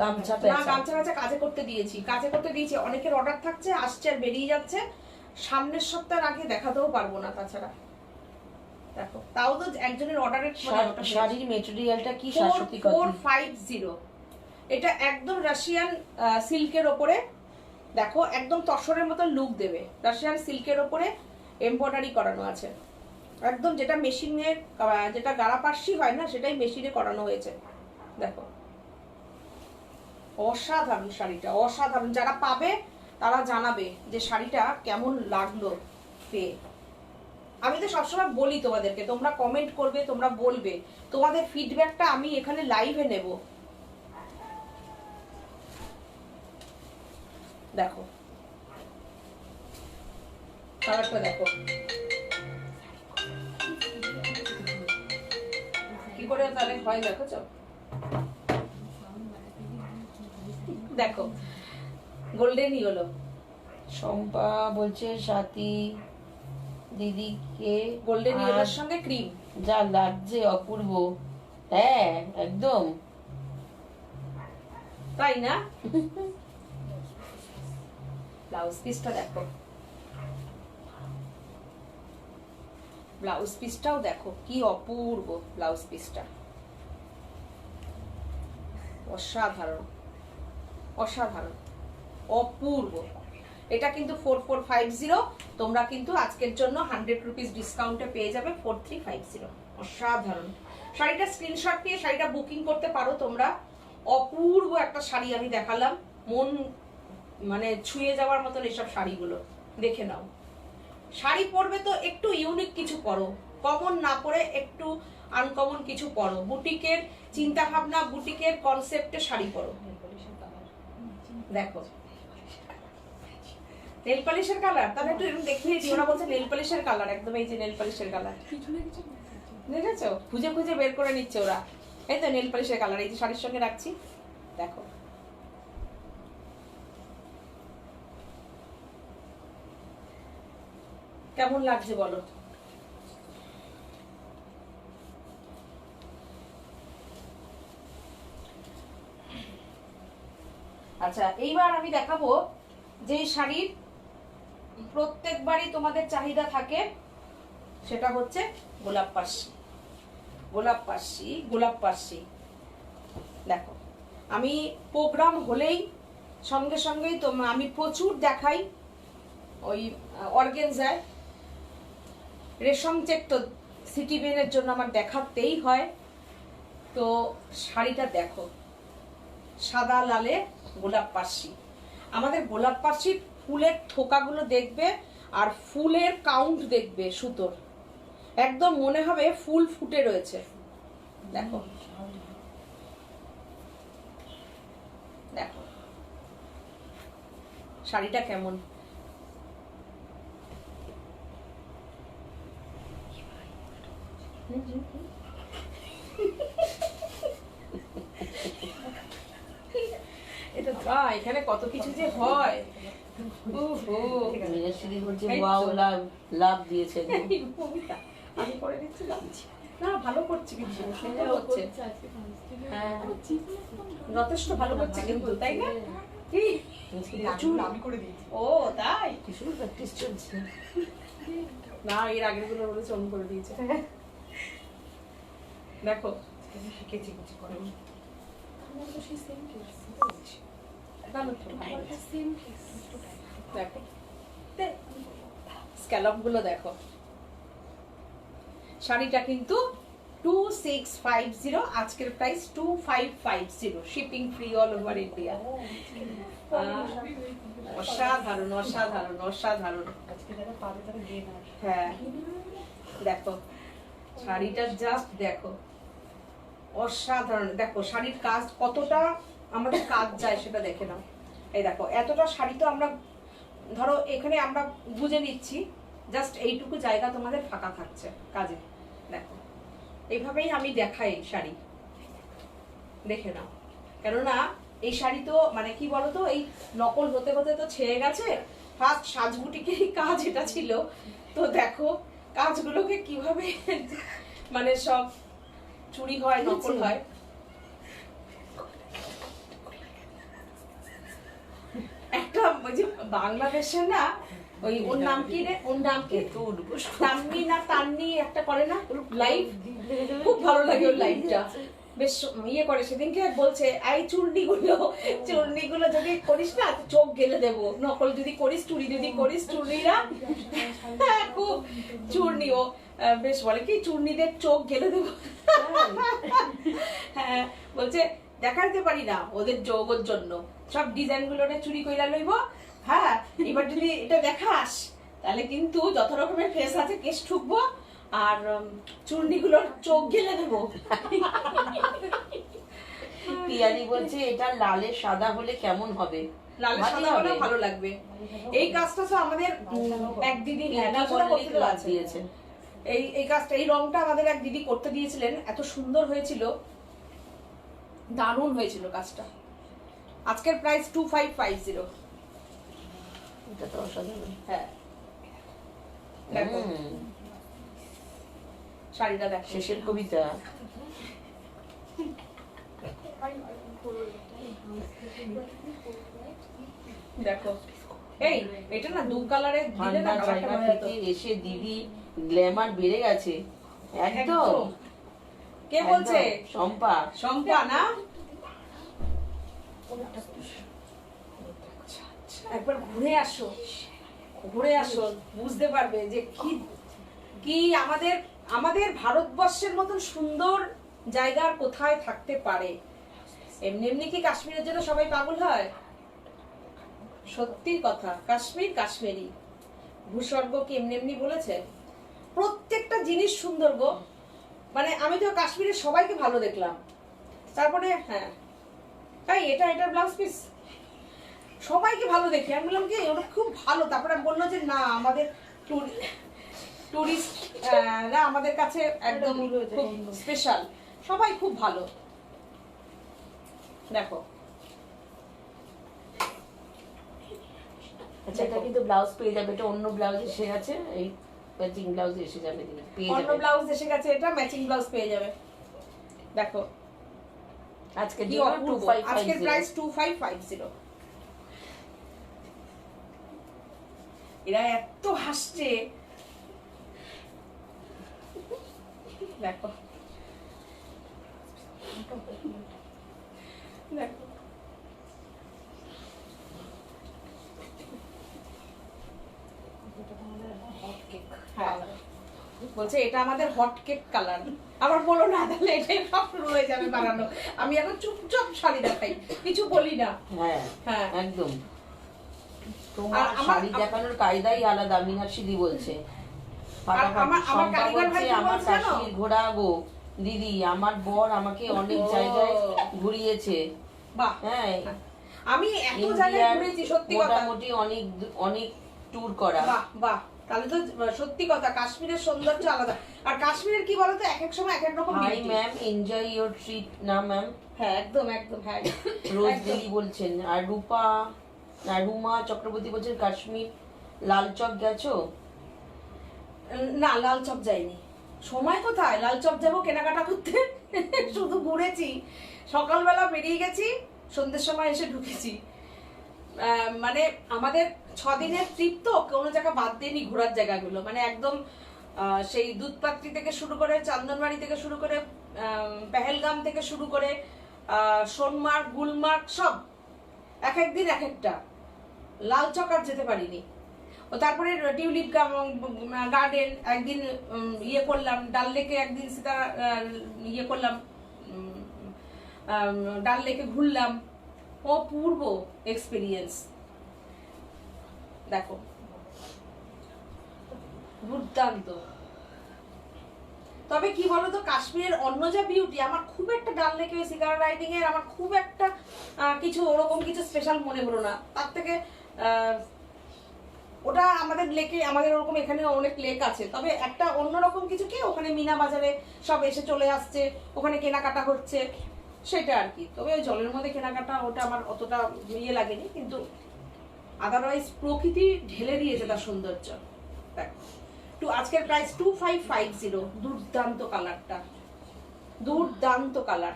গামছা না, প্যাচার গামছা গামছা কাজে করতে দিয়েছি, কাজে করতে দিয়েছি। অনেকের অর্ডার থাকছে, আসছে আর বেরিয়ে যাচ্ছে, সামনের সপ্তাহের আগে দেখাতেও পারবো না তাছাড়া। দেখো তাও তো একজনের অর্ডারের শাড়ির মেটেরিয়ালটা কি? 4450, এটা একদম রাশিয়ান সিল্কের ওপরে। দেখো একদম তসরের মতো লুক দেবে, রাশিয়ান সিল্কের ওপরে এমব্রয়ডারি করানো আছে, একদম যেটা মেশিনে, যেটা গাড়া পার্সি হয় না সেটাই মেশিনে করানো হয়েছে। দেখো অসাধারণ শাড়িটা, অসাধারণ। যারা পাবে তারা জানাবে যে শাড়িটা কেমন লাগলো পেয়ে। আমি তো সবসময় বলি তোমাদেরকে, তোমরা কমেন্ট করবে, তোমরা বলবে, তোমাদের ফিডব্যাকটা আমি এখানে লাইভে নেব। দেখো কালারটা দেখো কি করে তাহলে হয়, দেখো চল দেখো গোল্ডেনই হলো। শম্পা বলছে সাথী দিদিকে গোল্ডেন আর ইয়েলোর সঙ্গে ক্রিম, যা লাগছে অপূর্ব। হ্যাঁ একদম তাই না? ব্লাউজ পিসটা দেখো, ব্লাউজ পিসটাও দেখো কি অপূর্ব ব্লাউজ পিসটা, অসাধারণ। অসাধারণ, অপূর্ব। এটা কিন্তু 4450, তোমরা কিন্তু আজকের জন্য 100 রুপিস ডিসকাউন্টে পেয়ে যাবে 4350। অসাধারণ শাড়িটা স্ক্রিনশট নিয়ে শাড়িটা বুকিং করতে পারো তোমরা। অপূর্ব একটা শাড়ি আমি দেখালাম, মন মানে ছুঁয়ে যাওয়ার মতন এসব শাড়িগুলো দেখে নাও। শাড়ি পরবে তো একটু ইউনিক কিছু পরো, কমন না পরে একটু আনকমন কিছু পরো, বুটিকের চিন্তা ভাবনা, বুটিকের কনসেপ্টে শাড়ি পরো। দেখো নেল পলিশের কালার, তাহলে একটু এরকম দেখিয়ে দিই। ওরা বলছে নেল পলিশের কালার, একদম এই যে নেল পলিশের কালার, দেখেছো? খুঁজে খুঁজে বের করে নিচ্ছে ওরা। এই তো নেল পলিশের কালার, এই যে শাড়ির সঙ্গে রাখছি, দেখো। কেমন লাগছে বলো? আচ্ছা, এইবার আমি দেখাবো যে শাড়ির প্রত্যেকবারই তোমাদের চাহিদা থাকে, সেটা হচ্ছে গোলাপ পার্সি। গোলাপ পার্সি, গোলাপ পার্সি। দেখো আমি প্রোগ্রাম হলেই সঙ্গে সঙ্গেই আমি প্রচুর দেখাই ওই অর্গেনজায় রেশম চেক, তো সিটি বেনের জন্য আমার দেখাতেই হয়। তো শাড়িটা দেখো, সাদা লালে গোলাপ পার্সি। আমাদের গোলাপ পার্সির ফুলের থোকাগুলো দেখবে আর ফুলের কাউন্ট দেখবে সুতোর, একদম মনে হবে ফুল ফুটে রয়েছে। দেখো দেখো শাড়িটা কেমন। এটা এখানে কত কিছু যে হয়। লাভ দিয়েছে। আমি করে দিচ্ছি, না ভালো করছি কিন্তু, সুন্দর হচ্ছে। হ্যাঁ যথেষ্ট ভালো করছে কিন্তু, তাই না? কি আমি করে দিয়েছি? ও তাই, কিছু প্র্যাকটিস চলছে না এর আগের গুলো বলেছে অন করে দিয়েছে। দেখো শিখেছি কিছু করে। দেখো স্ক্যালপ গুলো দেখো। শাড়িটা কিন্তু 2650, আজকের price 2550, shipping free all over India. অসাধারণ অসাধারণ অসাধারণ। হ্যাঁ দেখো শাড়িটা জাস্ট দেখো, অসাধারণ। দেখো শাড়ির কাজ কতটা আমাদের কাজ যায় সেটা দেখে নাও। এই দেখো এতটা শাড়ি তো আমরা ধরো এখানে আমরা বুঝে নিচ্ছি, জাস্ট এইটুকু জায়গা তোমাদের ফাঁকা থাকছে কাজে। দেখো এইভাবেই আমি দেখাই শাড়ি, দেখে নাও। কেননা এই শাড়ি তো মানে কি বলতো, এই নকল হতে হতে তো ছেয়ে গেছে। ফার্স্ট সাজগুটিকেই কাজ এটা ছিল, তো দেখো কাজগুলোকে কিভাবে মানে সব চুরি হয়, নকল হয়। একটা ওই যে বাংলাদেশে না ওই ওর নাম কি রে, ওর নাম কি, তান্নি না তান্নি একটা করে না লাইভ, খুব ভালো লাগে ওর লাইভটা, বেশ ইয়ে করে। সেদিনকে বলছে এই চূর্ণিগুলো যদি করিস না চোখ গেলে দেবো, নকল যদি করিস, চুরি যদি করিস, চূর্ণিরা খুব চূর্ণি, ও বেশ বলে কি চূর্ণিদের চোখ গেলে দেবো। হ্যাঁ বলছে দেখাতে পারি না ওদের যোগের জন্য, সব ডিজাইন গুলো চুরি কইরা লইব। হ্যাঁ এবার যদি এটা দেখাস তাহলে কিন্তু যত রকমের ফেস আছে কেস ঠুকবো আর চূর্ণিগুলোর চোখ গেলে দেবো। পিয়ালি বলছে এটা লালে সাদা হলে কেমন হবে? লালে সাদা হলে ভালো লাগবে। এই কাজটা তো আমাদের এক দিদি দিয়েছেন, এই কাজটা, এই রংটা আমাদের এক দিদি করতে দিয়েছিলেন, এত সুন্দর হয়েছিল, দারুণ হয়েছিল কাজটা। আজকের প্রাইস 2550। এটা তো অসাধারণ। হ্যাঁ দেখো শাড়িটা দেখ, শেষের কবিতা। দেখো এই এটা না দু কালারের দিলে না কালারটা ভালো হতো। এসে দিদি গ্ল্যামার বেড়ে গেছে একদম। কে বলছে? শম্পা। শম্পা না, একবার ঘুরে আসো, ঘুরে আসো, বুঝতে পারবে যে কি কি আমাদের আমাদের ভারতবর্ষের মতন সুন্দর জায়গা আর কোথায় থাকতে পারে। এমনি এমনি কি কাশ্মীরের জন্য সবাই পাগল হয়? সত্যি কথা, কাশ্মীর কাশ্মীরি, ভূস্বর্গ কি এমনি এমনি বলেছে? প্রত্যেকটা জিনিস সুন্দর গো। মানে আমি তো কাশ্মীরের সবাইকে ভালো দেখলাম। তারপরে হ্যাঁ, তাই এটা ব্লাউজ পিস সবাইকে ভালো দেখে আমি বললাম কি ওটা খুব ভালো। তারপরে বললো যে না আমাদের টুরিস্ট আমাদের কাছে একদম খুব স্পেশাল, সবাই খুব ভালো। দেখো আচ্ছা, এটা কিন্তু ব্লাউজ পেয়ে যাবে, এটা অন্য ব্লাউজ এসে গেছে, এই ম্যাচিং ব্লাউজ এসে যাবে, পেয়ে অন্য যাবে। ব্লাউজ এসে গেছে, এটা ম্যাচিং ব্লাউজ পেয়ে যাবে। দেখো আজকে কি অপূর্ব, আজকের প্রাইস 2550। এরা এত হাসছে দেখো, দেখো হ্যাঁ, বলছে এটা আমাদের হট কেক কালার। আবার বলো না তাহলে এটাই সব শুরু হয়ে যাবে বানানো। আমি এখন চুপচাপ শাড়ি দেখাই, কিছু বলি না। হ্যাঁ হ্যাঁ একদম, তোমার শাড়ি দেখানোর কায়দাই আলাদা। মীনাক্ষী বলছে আমার কারিগর ভাই কি আমার বলছে জানো? কাশ্মীর ঘোরাবো দিদি, আমার বর আমাকে অনেক জায়গায় ঘুরিয়েছে। বাহ, হ্যাঁ, আমি এত জায়গায় ঘুরেছি সত্যি কথা। মোটামুটি অনেক অনেক ট্যুর করা। বাহ বাহ, তাহলে তো সত্যি কথা কাশ্মীরের সৌন্দর্য আলাদা। আর কাশ্মীরের কি বলতো এক এক সময় এক এক রকম hi beauty। Ma'am, enjoy your treat না ম্যাম। হ্যাঁ একদম একদম, হ্যাঁ রোজ একদম। দিদি বলছেন। আর রুমা চক্রবর্তী বলছেন কাশ্মীর লালচক গেছো? না লাল চক যাইনি, সময় কোথায় লাল চক যাবো কেনাকাটা করতে। শুধু ঘুরেছি, সকালবেলা বেরিয়ে গেছি, সন্ধ্যের সময় এসে ঢুকেছি। মানে আমাদের 6 দিনের ট্রিপ তো কোনো জায়গা বাদ দিইনি ঘোরার জায়গাগুলো, মানে একদম সেই দুধপাত্রি থেকে শুরু করে, চন্দনবাড়ি থেকে শুরু করে, পেহেলগাম থেকে শুরু করে, সোনমার্গ, গুলমার্গ, সব এক এক দিন এক একটা। লাল চক আর যেতে পারিনি। ও তারপরে টিউলিপ গার্ডেন একদিন ইয়ে করলাম, ডাল লেকে একদিন সেটা ইয়ে করলাম, ডাল লেকে ঘুরলাম। অপূর্ব এক্সপিরিয়েন্স, দেখো দুর্দান্ত। তবে কি বলতো কাশ্মীরের অন্য যা বিউটি, আমার খুব একটা ডাল লেকে সিগার রাইডিং এর আমার খুব একটা কিছু ওরকম কিছু স্পেশাল মনে হলো না। তার থেকে ওটা আমাদের লেকে, আমাদের ওরকম এখানে অনেক লেক আছে, তবে একটা অন্যরকম কিছু কি ওখানে মিনা বাজারে সব এসে চলে আসছে, ওখানে কেনাকাটা হচ্ছে, সেটা আর কি। তবে ওই জলের মধ্যে কেনাকাটা ওটা আমার অতটা ইয়ে লাগেনি, কিন্তু আদারওয়াইজ প্রকৃতি ঢেলে দিয়েছে তার সৌন্দর্য। দেখো আজকের প্রাইস 2550। দুর্দান্ত কালারটা, দুর্দান্ত কালার।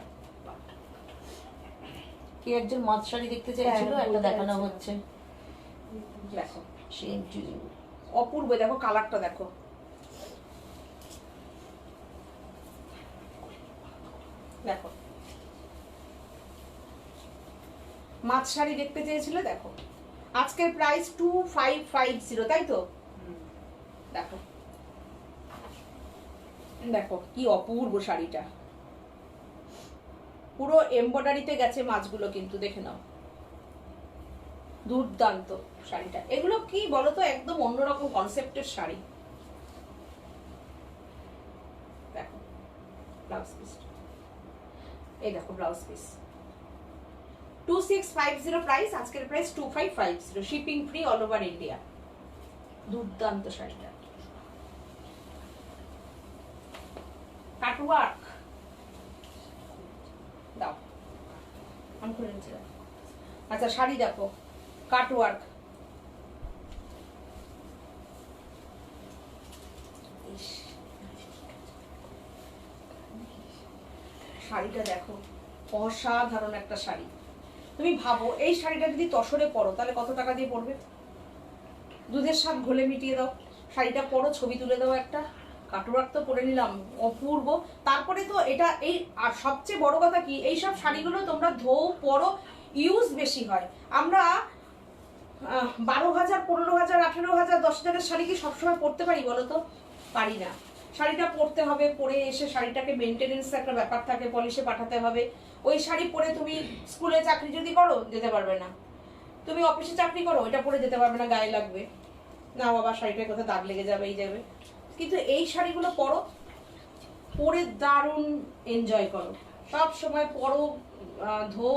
কি একজন মাছ শাড়ি দেখতে চাইছিল, একটা দেখানো হচ্ছে। দেখো সেম টু ইউ, অপূর্ব। দেখো কালারটা দেখো, দেখো মাছ শাড়ি দেখতে চেয়েছিলে, দেখো আজকের প্রাইস 2550, তাই তো? দেখো দেখো কি অপূর্ব শাড়িটা, পুরো এমব্রয়ডারিতে গেছে মাছগুলো, কিন্তু দেখে নাও দুর্দান্ত শাড়িটা। এগুলো কি বলতো একদম অন্যরকম কনসেপ্টের শাড়ি। দেখো ব্লাউজ পিস, এই দেখো ব্লাউজ পিস 2650 প্রাইস, আজকের price 2550, shipping free all over India. দুর্দান্ত শাড়িটা, কাটওয়ার্ক দাও আমি করে নিচ্ছি। আচ্ছা শাড়ি দেখো কাটওয়ার্ক, শাড়িটা দেখো অসাধারণ একটা শাড়ি। তুমি ভাবো এই শাড়িটা যদি তসরে পরো তাহলে কত টাকা দিয়ে পরবে? দুধের স্বাদ ঘোলে মিটিয়ে দাও, শাড়িটা পরো, ছবি তুলে দাও একটা। কাটওয়ার্ক তো পরে নিলাম, অপূর্ব। তারপরে তো এটা এই, আর সবচেয়ে বড় কথা কি, এইসব শাড়িগুলো তোমরা ধোও পরো, ইউজ বেশি হয়। আমরা 12,000, 15,000, 18,000, 10,000 শাড়ি কি সবসময় পরতে পারি বলো তো? পারি না। শাড়িটা পরতে হবে, পরে এসে শাড়িটাকে মেনটেনেন্স একটা ব্যাপার থাকে, পলিশে পাঠাতে হবে। ওই শাড়ি পরে তুমি স্কুলে চাকরি যদি করো যেতে পারবে না, তুমি অফিসে চাকরি করো এটা পরে যেতে পারবে না, গায়ে লাগবে না, বাবা শাড়িটার কথা দাগ লেগে যাবে এই যাবে। কিন্তু এই শাড়িগুলো পরো, পরে দারুণ এনজয় করো, সব সময় পরো, ধো,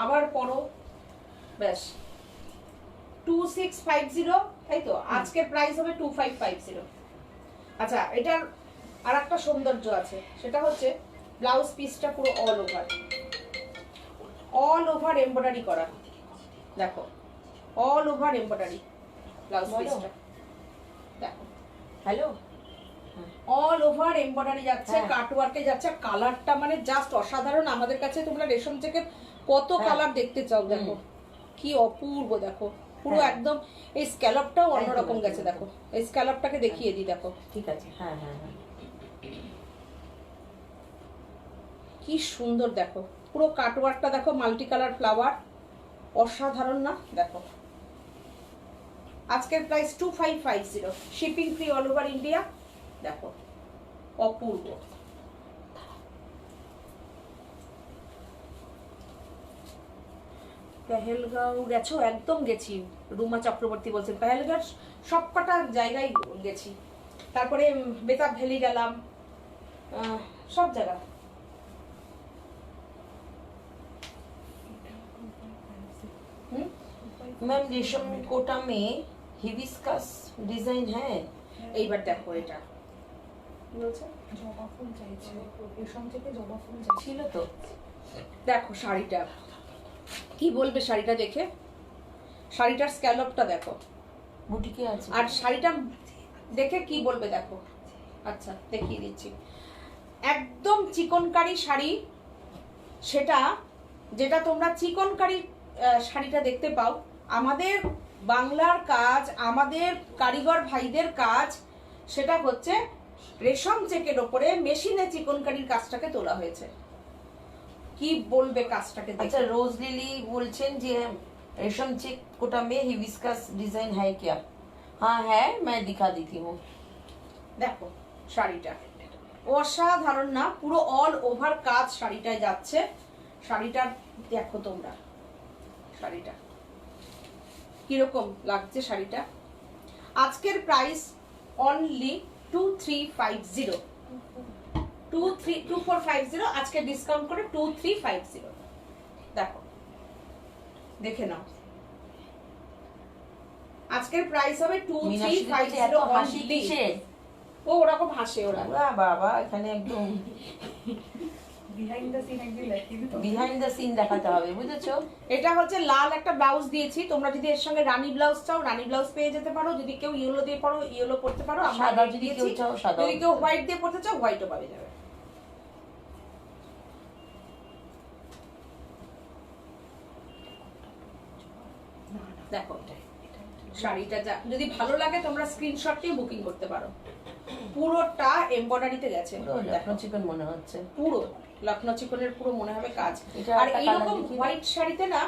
আবার পরো, ব্যাস। 2650, তাই তো? আজকের প্রাইস হবে 2550। আচ্ছা, এটার আর একটা সৌন্দর্য আছে, সেটা হচ্ছে ব্লাউজ পিসটা পুরো অল ওভার এমব্রয়ডারি করা, দেখো অল ওভার এমব্রয়ডারি ব্লাউজ পিসটা, দেখো হ্যালো, অল ওভার এমব্রয়ডারি যাচ্ছে, কাটওয়ার্কে যাচ্ছে, কালারটা মানে জাস্ট অসাধারণ। আমাদের কাছে তোমরা রেশম থেকে কত কালার দেখতে চাও, দেখো কি অপূর্ব, দেখো পুরো একদম। এই স্ক্যালপটাও অন্যরকম গেছে, দেখো এই স্ক্যালপটাকে দেখিয়ে দিই, দেখো ঠিক আছে, হ্যাঁ হ্যাঁ হ্যাঁ, কি সুন্দর, দেখো পুরো কাটওয়ার্কটা দেখো, মাল্টি কালার ফ্লাওয়ার, অসাধারণ না? দেখো আজকের price 2550, shipping free all over India, দেখো অপূর্ব। পেহেলগাঁও গেছো? একদম গেছি, রুমা চক্রবর্তী বলছেন। পেহেলগাঁও সবকটা জায়গায় গেছি, তারপরে বেতাব ভ্যালি গেলাম, সব জায়গা। मैम रेशम कोटा में हिबिस्कस डिजाइन है। এইবার দেখো এটা কি বলছে, জবা ফুল চাইছে, রেশম থেকে জবা ফুল চাইছে। ছিল তো, দেখো শাড়িটা কি বলবে শাড়িটা দেখে, শাড়িটার স্ক্যালপটা দেখো, বুটিকে আছে। আর শাড়িটা দেখে কি বলবে দেখো। আচ্ছা দেখিয়ে দিচ্ছি, একদম চিকনকারি শাড়ি, সেটা যেটা তোমরা চিকনকারি শাড়িটা দেখতে পাও, আমাদের বাংলার কাজ, আমাদের কারিগর ভাইদের কাজ, সেটা হচ্ছে রেশম চেকের ওপরে মেশিনে চিকনকারির কাজটাকে তোলা হয়েছে। কি বলবে কাজটাকে দেখে? अच्छा, रोज लिली बोलছেন যে रेशम चेक कोटा में हिबिस्कस डिजाइन है क्या? हाँ है, मैं दिखा देती हूँ। দেখো শাড়িটা অসাধারণ না? পুরো অল ওভার কাজ শাড়িটায় যাচ্ছে। শাড়িটা দেখো তোমরা, শাড়িটা কিরকম লাগছে শাড়িটা। আজকের প্রাইস অনলি 2350, 2450, আজকে ডিসকাউন্ট করে 2350। দেখো দেখে নাও, আজকের প্রাইস হবে মীনাক্ষী বলছে এত হাসি 2350 কিসের? ও ওরকম হাসে ওরা। ওরা বাবা এখানে একদম বিহাইন্ড দ্য সিন একদিন দেখিয়ে দিত। বিহাইন্ড দ্য সিন দেখাতে হবে, বুঝেছো? এটা হচ্ছে লাল একটা ব্লাউজ দিয়েছি, তোমরা যদি এর সঙ্গে রানী ব্লাউজ চাও রানী ব্লাউজ পেয়ে যেতে পারো, যদি কেউ ইয়েলো দিয়ে পরো ইয়েলো পরতে পারো, আমরা সাদা red যদি দিয়েছি। কেউ চাও সাদাও যদি কেউ দিতে হোয়াইট দিয়ে পরতে চাও হোয়াইটও পাবে যাবে। দেখো শাড়িটা যদি ভালো লাগে তোমরা স্ক্রিনশট নিয়ে বুকিং করতে পারো। পুরোটা এমব্রয়ডারিতে গেছে, পুরো লখনৌ চিকন মনে হচ্ছে। পুরো লখনৌ চিকনের পুরো মনে হবে কাজ। এটা আর একটা এইরকম colour দেখিয়ে হোয়াইট শাড়িতে না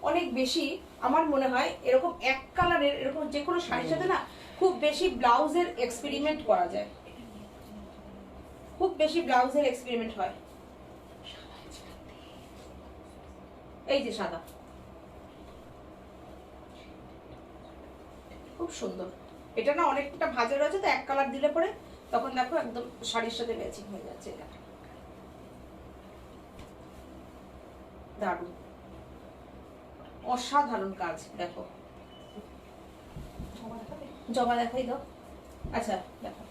অনেক বেশি আমার মনে হয় এরকম এক কালারের এরকম যে কোনো শাড়ির সাথে না খুব বেশি ব্লাউজের এক্সপেরিমেন্ট করা যায়, খুব বেশি ব্লাউজের এক্সপেরিমেন্ট হয়। এই যে সাদা, খুব সুন্দর। এটা না অনেকটা ভাজা রয়েছে তো এক কালার দিলে পরে তখন দেখো একদম শাড়ির সাথে ম্যাচিং হয়ে যাচ্ছে। এটা দারুণ অসাধারণ কাজ। দেখো জবা দেখাই দাও। আচ্ছা দেখো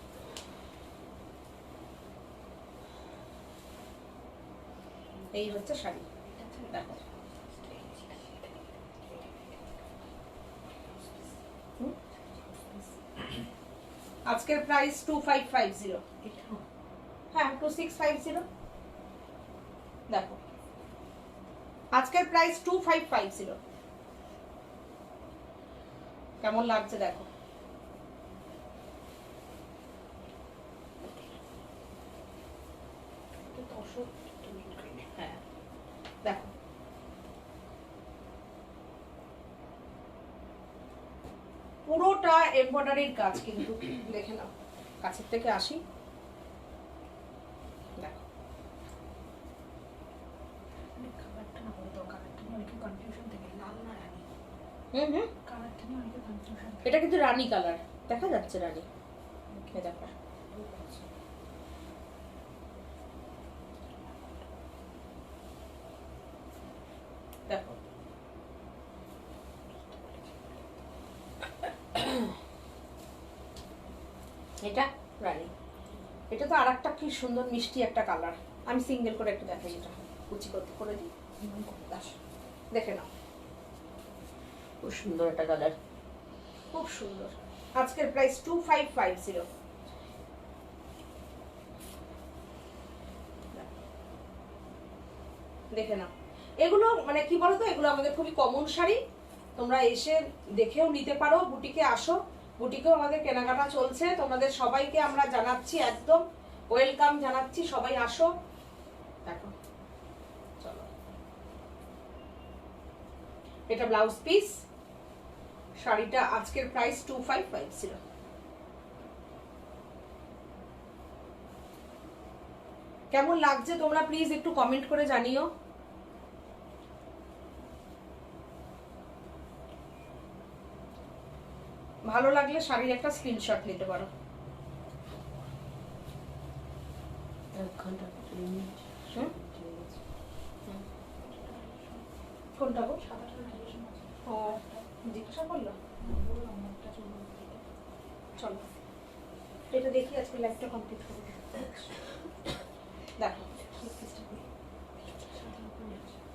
এই হচ্ছে শাড়ি, দেখো আজকের প্রাইস 2550, হ্যাঁ 2650। দেখো আজকের প্রাইস 2550, কেমন লাগছে দেখো। হ্যাঁ দেখো পুরোটা এমব্রয়ডারির কাজ কিন্তু, দেখে নাও, কাছের থেকে আসি, দেখো কালারটা না বলতো, কালারটা নিয়ে অনেকে কনফিউশন থাকে, লাল না রানী, হুম, কালারটা নিয়ে অনেকে কনফিউশন থাকে। এটা কিন্তু রানী কালার, দেখা যাচ্ছে রানী, এই দেখো দেখো, এটা রানী, এটা তো আর একটা কি সুন্দর মিষ্টি একটা কালার। আমি সিঙ্গেল করে একটু দেখাই, এটা কুচি করতে করে দিই, দেখে নাও, খুব সুন্দর একটা কালার। খুব সুন্দর। আজকের প্রাইস 2550। দেখে নাও, এগুলো মানে কি বলতো, এগুলো আমাদের খুবই কমন শাড়ি, তোমরা এসে দেখেও নিতে পারো, বুটিকে আসো, বুটিকেও আমাদের কেনাকাটা চলছে, তোমাদের সবাইকে আমরা জানাচ্ছি, একদম ওয়েলকাম জানাচ্ছি, সবাই আসো। দেখো, চলো, এটা ব্লাউজ পিস, শাড়িটা আজকের প্রাইস 2550। কেমন লাগছে তোমরা প্লিজ একটু কমেন্ট করে জানিও। ভালো লাগলে শাড়ির একটা স্ক্রিনশট নিতে পারো। হুম? কোনটা গো? সাদাটা ভ্যারিয়েশন আছে। ও, জিজ্ঞাসা করলো? আমারটা চলুন। চলো, এটা দেখি আজকে লাইভটা কমপ্লিট করবো। দেখো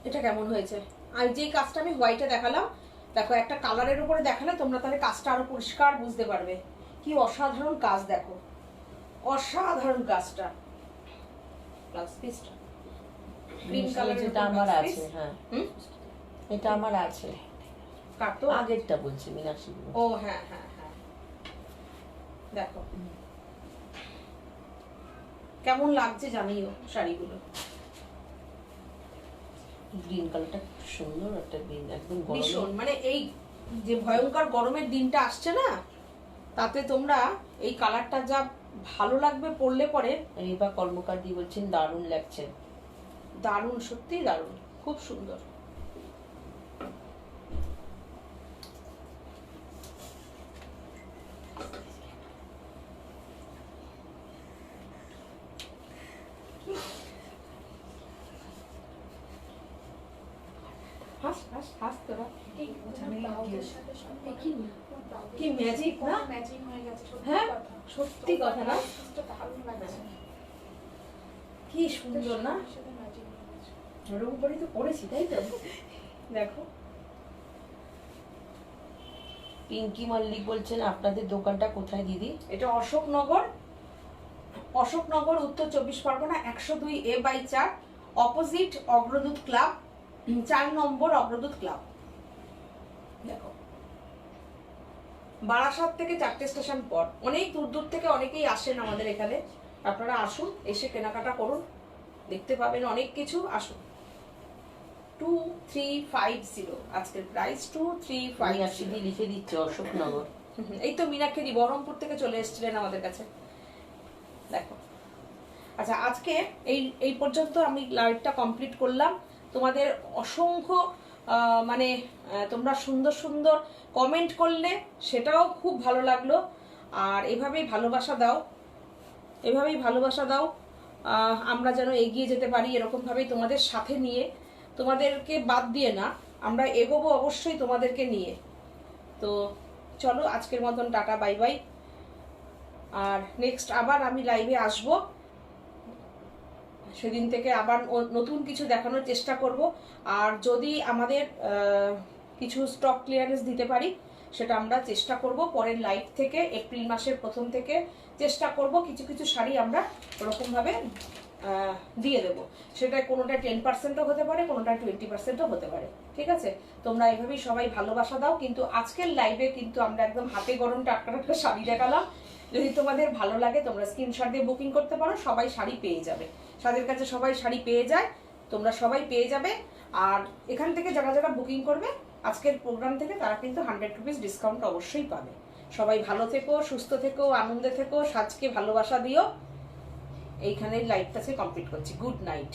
এটা কেমন হয়েছে, আর যে কাজটা আমি হোয়াইটে দেখালাম, দেখো একটা কালারের উপরে দেখালে তোমরা তাহলে কাজটা আরো পরিষ্কার বুঝতে পারবে। কি অসাধারণ কাজ, দেখো অসাধারণ কাজটা। ব্লাউজ পিসটা গ্রিন কালারের, যেটা আমার আছে, হ্যাঁ হুম, এটা আমার আছে, কাটো আগেরটা বলছি মীনাক্ষী। ও হ্যাঁ হ্যাঁ হ্যাঁ, দেখো কেমন লাগছে জানিও শাড়িগুলো। গ্রিন কালারটা খুব সুন্দর একটা গ্রিন, একদম ভীষণ, গরম। মানে এই যে ভয়ঙ্কর গরমের দিনটা আসছে না, তাতে তোমরা এই কালারটা যা ভালো লাগবে পরলে পরে। রেবা কর্মকার দি বলছেন দারুণ লাগছে। দারুণ, সত্যিই দারুণ, খুব সুন্দর। হাস হাস হাস তোরা, এই ব্লাউজের সাথে সাথে কি ম্যাজিক না? ম্যাচিং হয়ে গেছে, সত্যি হ্যাঁ কথা। সত্যি কথা না, এটা দারুণ লাগছে। কি সুন্দর না, এর সাথে ম্যাচিং হয়ে গেছে। ওর উপরেই তো পড়েছি, তাই তো। দেখো পিঙ্কি মল্লিক বলছেন আপনাদের দোকানটা কোথায় দিদি? এটা অশোকনগর, অশোকনগর, উত্তর 24 পরগনা, 102A/4, অপোজিট অগ্রদূত ক্লাব, 4 নম্বর অগ্রদূত ক্লাব। দেখো বারাসাত থেকে 4টে স্টেশন পর, অনেক দূর দূর থেকে অনেকেই আসেন আমাদের এখানে, আপনারা আসুন, এসে কেনাকাটা করুন, দেখতে পাবেন অনেক কিছু, আসুন। 2350 আজকের প্রাইস, 2350। মীনাক্ষী দি লিখে দিচ্ছে অশোকনগর। এই তো মীনাক্ষী দি বহরমপুর থেকে চলে এসেছিলেন আমাদের কাছে। দেখো আচ্ছা, আজকে এই পর্যন্ত আমি লাইভটা কমপ্লিট করলাম। তোমাদের অসংখ্য মানে তোমরা সুন্দর সুন্দর কমেন্ট করলে, সেটাও খুব ভালো লাগলো। আর এভাবেই ভালোবাসা দাও, এভাবেই ভালোবাসা দাও, আমরা যেন এগিয়ে যেতে পারি এরকমভাবেই তোমাদের সাথে নিয়ে, তোমাদেরকে বাদ দিয়ে না, আমরা এগোবো অবশ্যই তোমাদেরকে নিয়ে। তো চলো আজকের মতন টাটা, বাই বাই। আর নেক্সট আবার আমি লাইভে আসব, সেদিন থেকে আবার নতুন কিছু দেখানোর চেষ্টা করব। আর যদি আমাদের কিছু স্টক ক্লিয়ারেন্স দিতে পারি, সেটা আমরা চেষ্টা করব পরের লাইভ থেকে, এপ্রিল মাসের প্রথম থেকে চেষ্টা করব কিছু কিছু শাড়ি আমরা ওরকমভাবে দিয়ে দেবো। সেটা কোনোটা 10%ও হতে পারে, কোনোটা 20%ও হতে পারে, ঠিক আছে? তোমরা এভাবেই সবাই ভালোবাসা দাও। কিন্তু আজকের লাইভে কিন্তু আমরা একদম হাতে গরম টাটকা টাটকা শাড়ি দেখালাম। যদি তোমাদের ভালো লাগে তোমরা স্ক্রিনশট দিয়ে বুকিং করতে পারো, সবাই শাড়ি পেয়ে যাবে, তাদের কাছে সবাই শাড়ি পেয়ে যায়, তোমরা সবাই পেয়ে যাবে। আর এখান থেকে যারা যারা বুকিং করবে আজকের প্রোগ্রাম থেকে, তারা কিন্তু 100 রুপিস ডিসকাউন্ট অবশ্যই পাবে। সবাই ভালো থেকো, সুস্থ থেকো, আনন্দে থেকো, সাজকে ভালোবাসা দিও। এইখানে লাইভটাকে কমপ্লিট করছি। Good night.